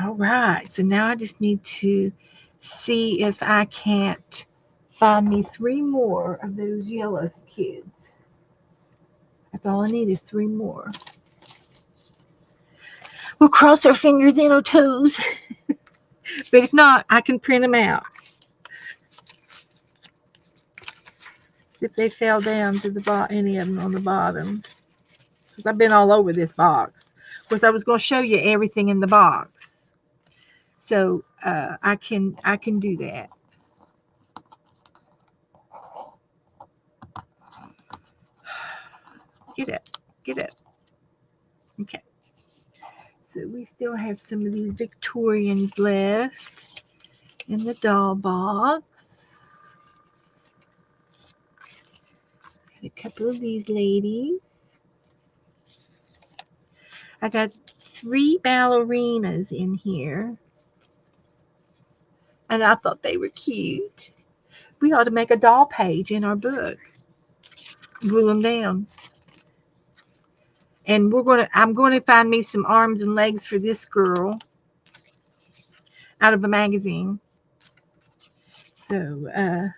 all right. So now I just need to see if I can't find me 3 more of those yellow kids. That's all I need is 3 more. We'll cross our fingers and our toes. But if not, I can print them out. If they fell down to the bottom, any of them on the bottom. Because I've been all over this box. Of course, I was going to show you everything in the box. So I can do that. Get up. Get up. Okay. So we still have some of these Victorians left in the doll box. Got a couple of these ladies. I got 3 ballerinas in here. And I thought they were cute. We ought to make a doll page in our book. Glue them down. And I'm going to find me some arms and legs for this girl out of a magazine. So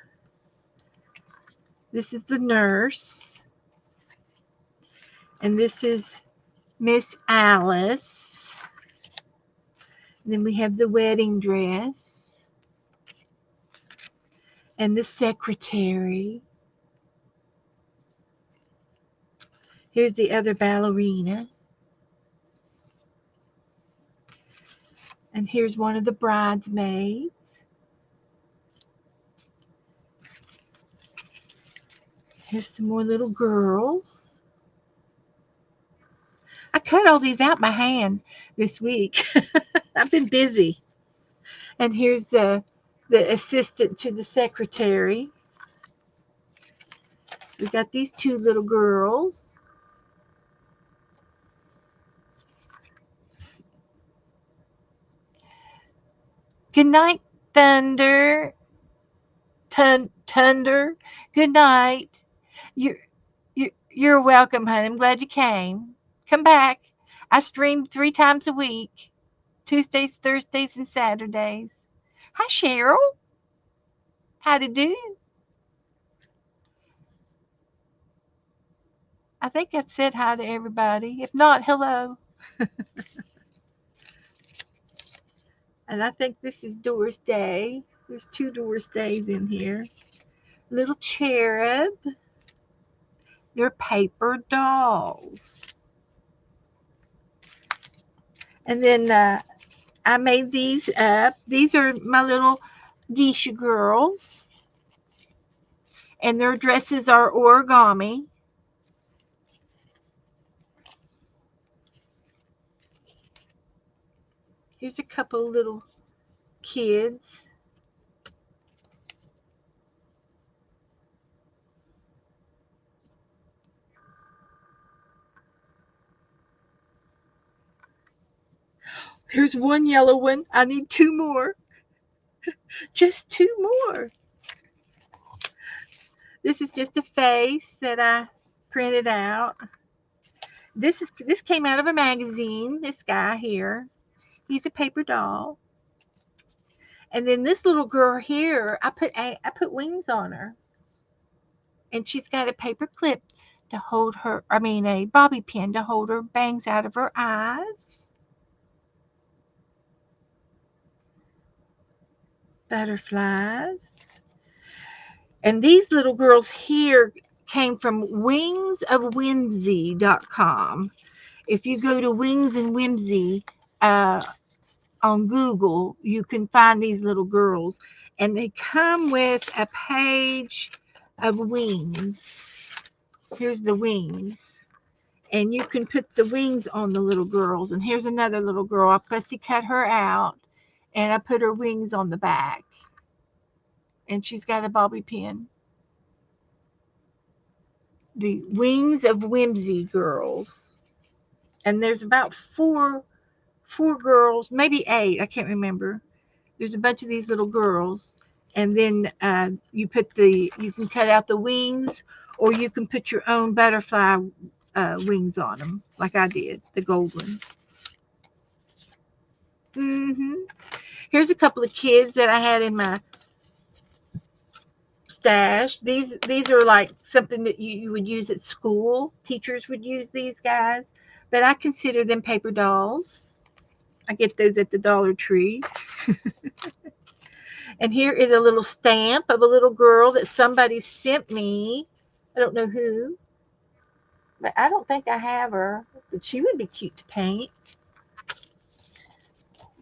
this is the nurse. And this is Miss Alice. And then we have the wedding dress. And the secretary. Here's the other ballerina. And here's one of the bridesmaids. Here's some more little girls. I cut all these out by hand this week. I've been busy. And here's the assistant to the secretary. We got these 2 little girls. Good night, Thunder. Thunder. Good night. You're, you're welcome, honey. I'm glad you came. Come back. I stream 3 times a week. Tuesdays, Thursdays, and Saturdays. Hi, Cheryl. Howdy do? I think I said hi to everybody. If not, hello. And I think this is Doris Day. There's 2 Doris Days in here. Little cherub. They're paper dolls. And then I made these up. These are my little geisha girls. And their dresses are origami. Here's a couple little kids. Here's one yellow one. I need 2 more. Just 2 more. This is just a face that I printed out. This came out of a magazine. This guy here, he's a paper doll. And then this little girl here, I put wings on her, and she's got a paper clip to hold her. I mean, a bobby pin to hold her bangs out of her eyes. Butterflies. And these little girls here came from wingsofwhimsy.com. If you go to Wings and Whimsy on Google, you can find these little girls, and they come with a page of wings. Here's the wings, and you can put the wings on the little girls. And here's another little girl. I fussy cut her out, and I put her wings on the back, and she's got a bobby pin. The Wings of Whimsy girls, and there's about four girls, maybe eight. I can't remember. There's a bunch of these little girls, and then you can cut out the wings, or you can put your own butterfly wings on them, like I did, the gold ones. Here's a couple of kids that I had in my stash. These are like something that you would use at school. Teachers would use these guys, but I consider them paper dolls. I get those at the Dollar Tree. And here is a little stamp of a little girl that somebody sent me. I don't know who, but I don't think I have her. But she would be cute to paint.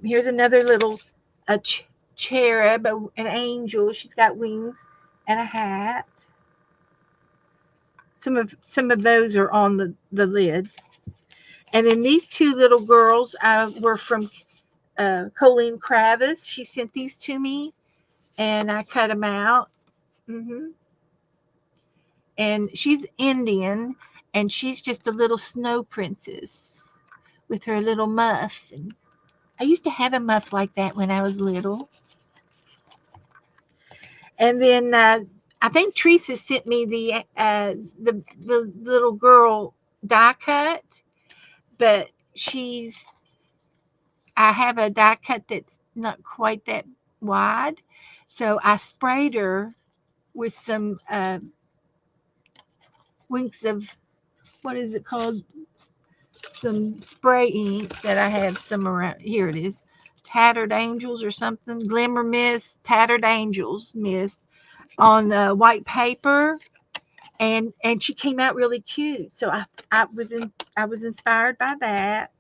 Here's another little a cherub, an angel. She's got wings and a hat. Some of those are on the lid. And then these two little girls were from Colleen Kravis. She sent these to me, and I cut them out. And she's Indian, and she's just a little snow princess with her little muff. And I used to have a muff like that when I was little. And then I think Teresa sent me the little girl die cut, but I have a die cut that's not quite that wide, so I sprayed her with some winks of, what is it called? Some spray ink that I have some around. Here it is. Tattered Angels or something. Glimmer Mist, Tattered Angels Mist on white paper. And she came out really cute. So I was inspired by that.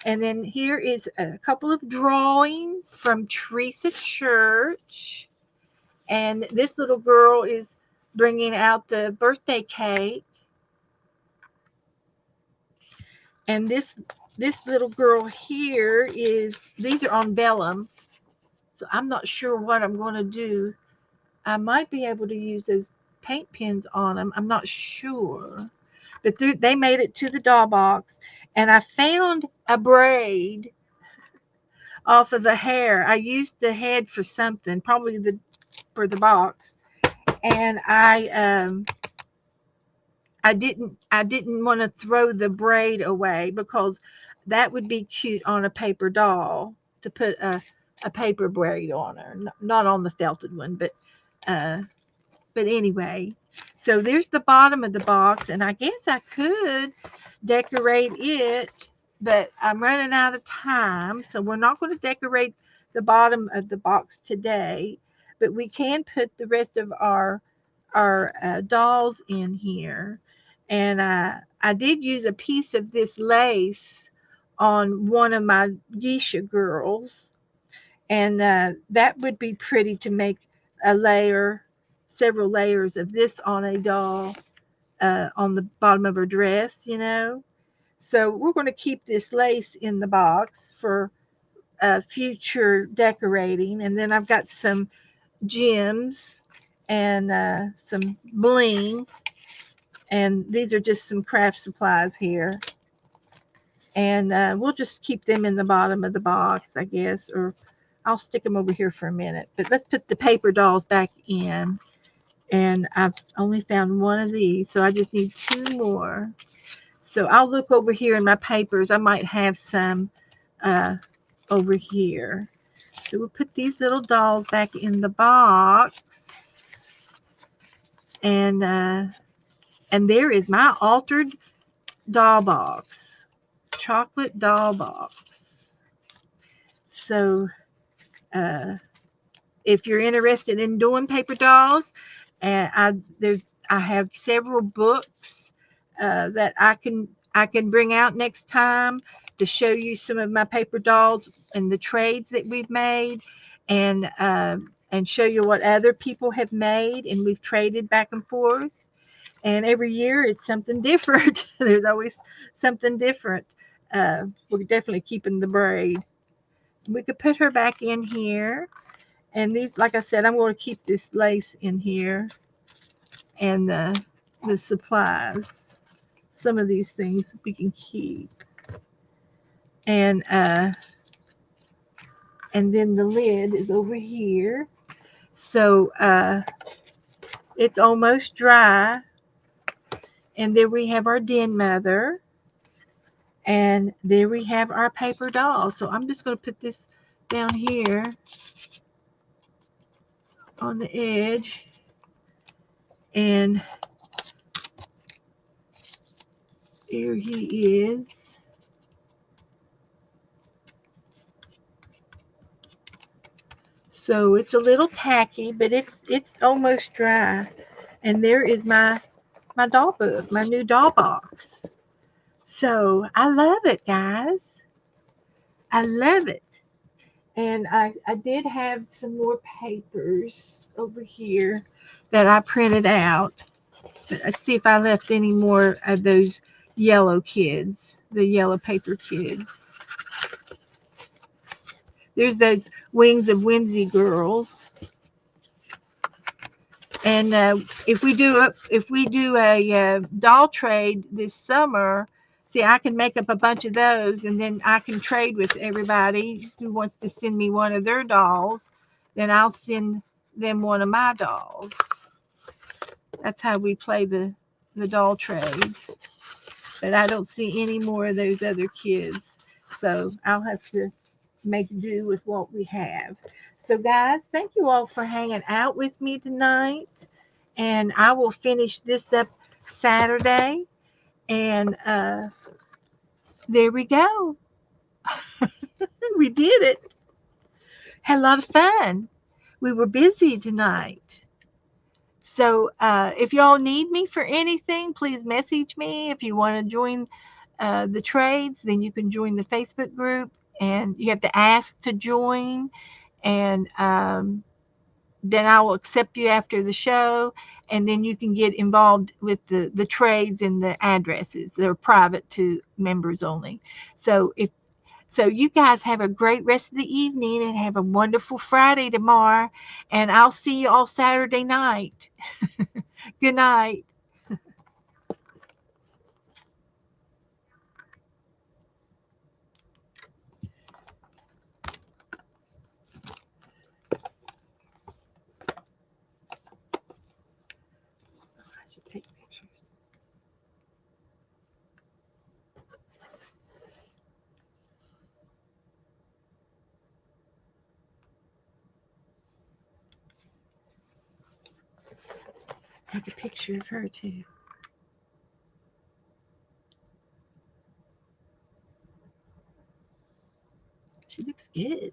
And then here is a couple of drawings from Teresa Church. And this little girl is bringing out the birthday cake. And this little girl here these are on vellum. So I'm not sure what I'm going to do. I might be able to use those paint pens on them. I'm not sure. But they made it to the doll box. And I found a braid off of the hair. I used the head for something, probably for the box. And I didn't want to throw the braid away, because that would be cute on a paper doll, to put a paper braid on her, not on the felted one, but anyway. So there's the bottom of the box, and I guess I could decorate it, but I'm running out of time, so we're not going to decorate the bottom of the box today, but we can put the rest of our dolls in here. And I did use a piece of this lace on one of my geisha girls, and that would be pretty to make several layers of this on a doll, on the bottom of her dress, So we're going to keep this lace in the box for future decorating. And then I've got some gems and some bling. And these are just some craft supplies here. And we'll just keep them in the bottom of the box, I guess, or I'll stick them over here for a minute. But let's put the paper dolls back in. And I've only found one of these, so I just need two more. So I'll look over here in my papers. I might have some over here. So we'll put these little dolls back in the box. And there is my altered doll box. Chocolate doll box. So if you're interested in doing paper dolls, there's I have several books that I can bring out next time to show you some of my paper dolls and the trades that we've made, and show you what other people have made, and we've traded back and forth. And every year it's something different. There's always something different. We're definitely keeping the braid. We could put her back in here. And these, like I said, I'm going to keep this lace in here, and the supplies. Some of these things we can keep. And and then the lid is over here. So it's almost dry. And there we have our den mother. And there we have our paper doll. So I'm just going to put this down here on the edge. And here he is. So it's a little tacky, but it's almost dry. And there is my doll book, my new doll box. So I love it, guys. I love it. And I did have some more papers over here that I printed out. Let's see if I left any more of those yellow kids, the yellow paper kids. There's those Wings of Whimsy girls. And if we do a doll trade this summer, see, I can make up a bunch of those, and then I can trade with everybody who wants to send me one of their dolls. Then I'll send them one of my dolls. That's how we play the doll trade. But I don't see any more of those other kids, so I'll have to make do with what we have. So, guys, thank you all for hanging out with me tonight. And I will finish this up Saturday. And there we go. We did it. Had a lot of fun. We were busy tonight. So if y'all need me for anything, please message me. If you want to join the trades, then you can join the Facebook group. And you have to ask to join. And then I will accept you after the show, and then you can get involved with the trades and the addresses. They're private to members only. So you guys have a great rest of the evening, and have a wonderful Friday tomorrow, and I'll see you all Saturday night. Good night. I should take pictures. Take a picture of her too. She looks good.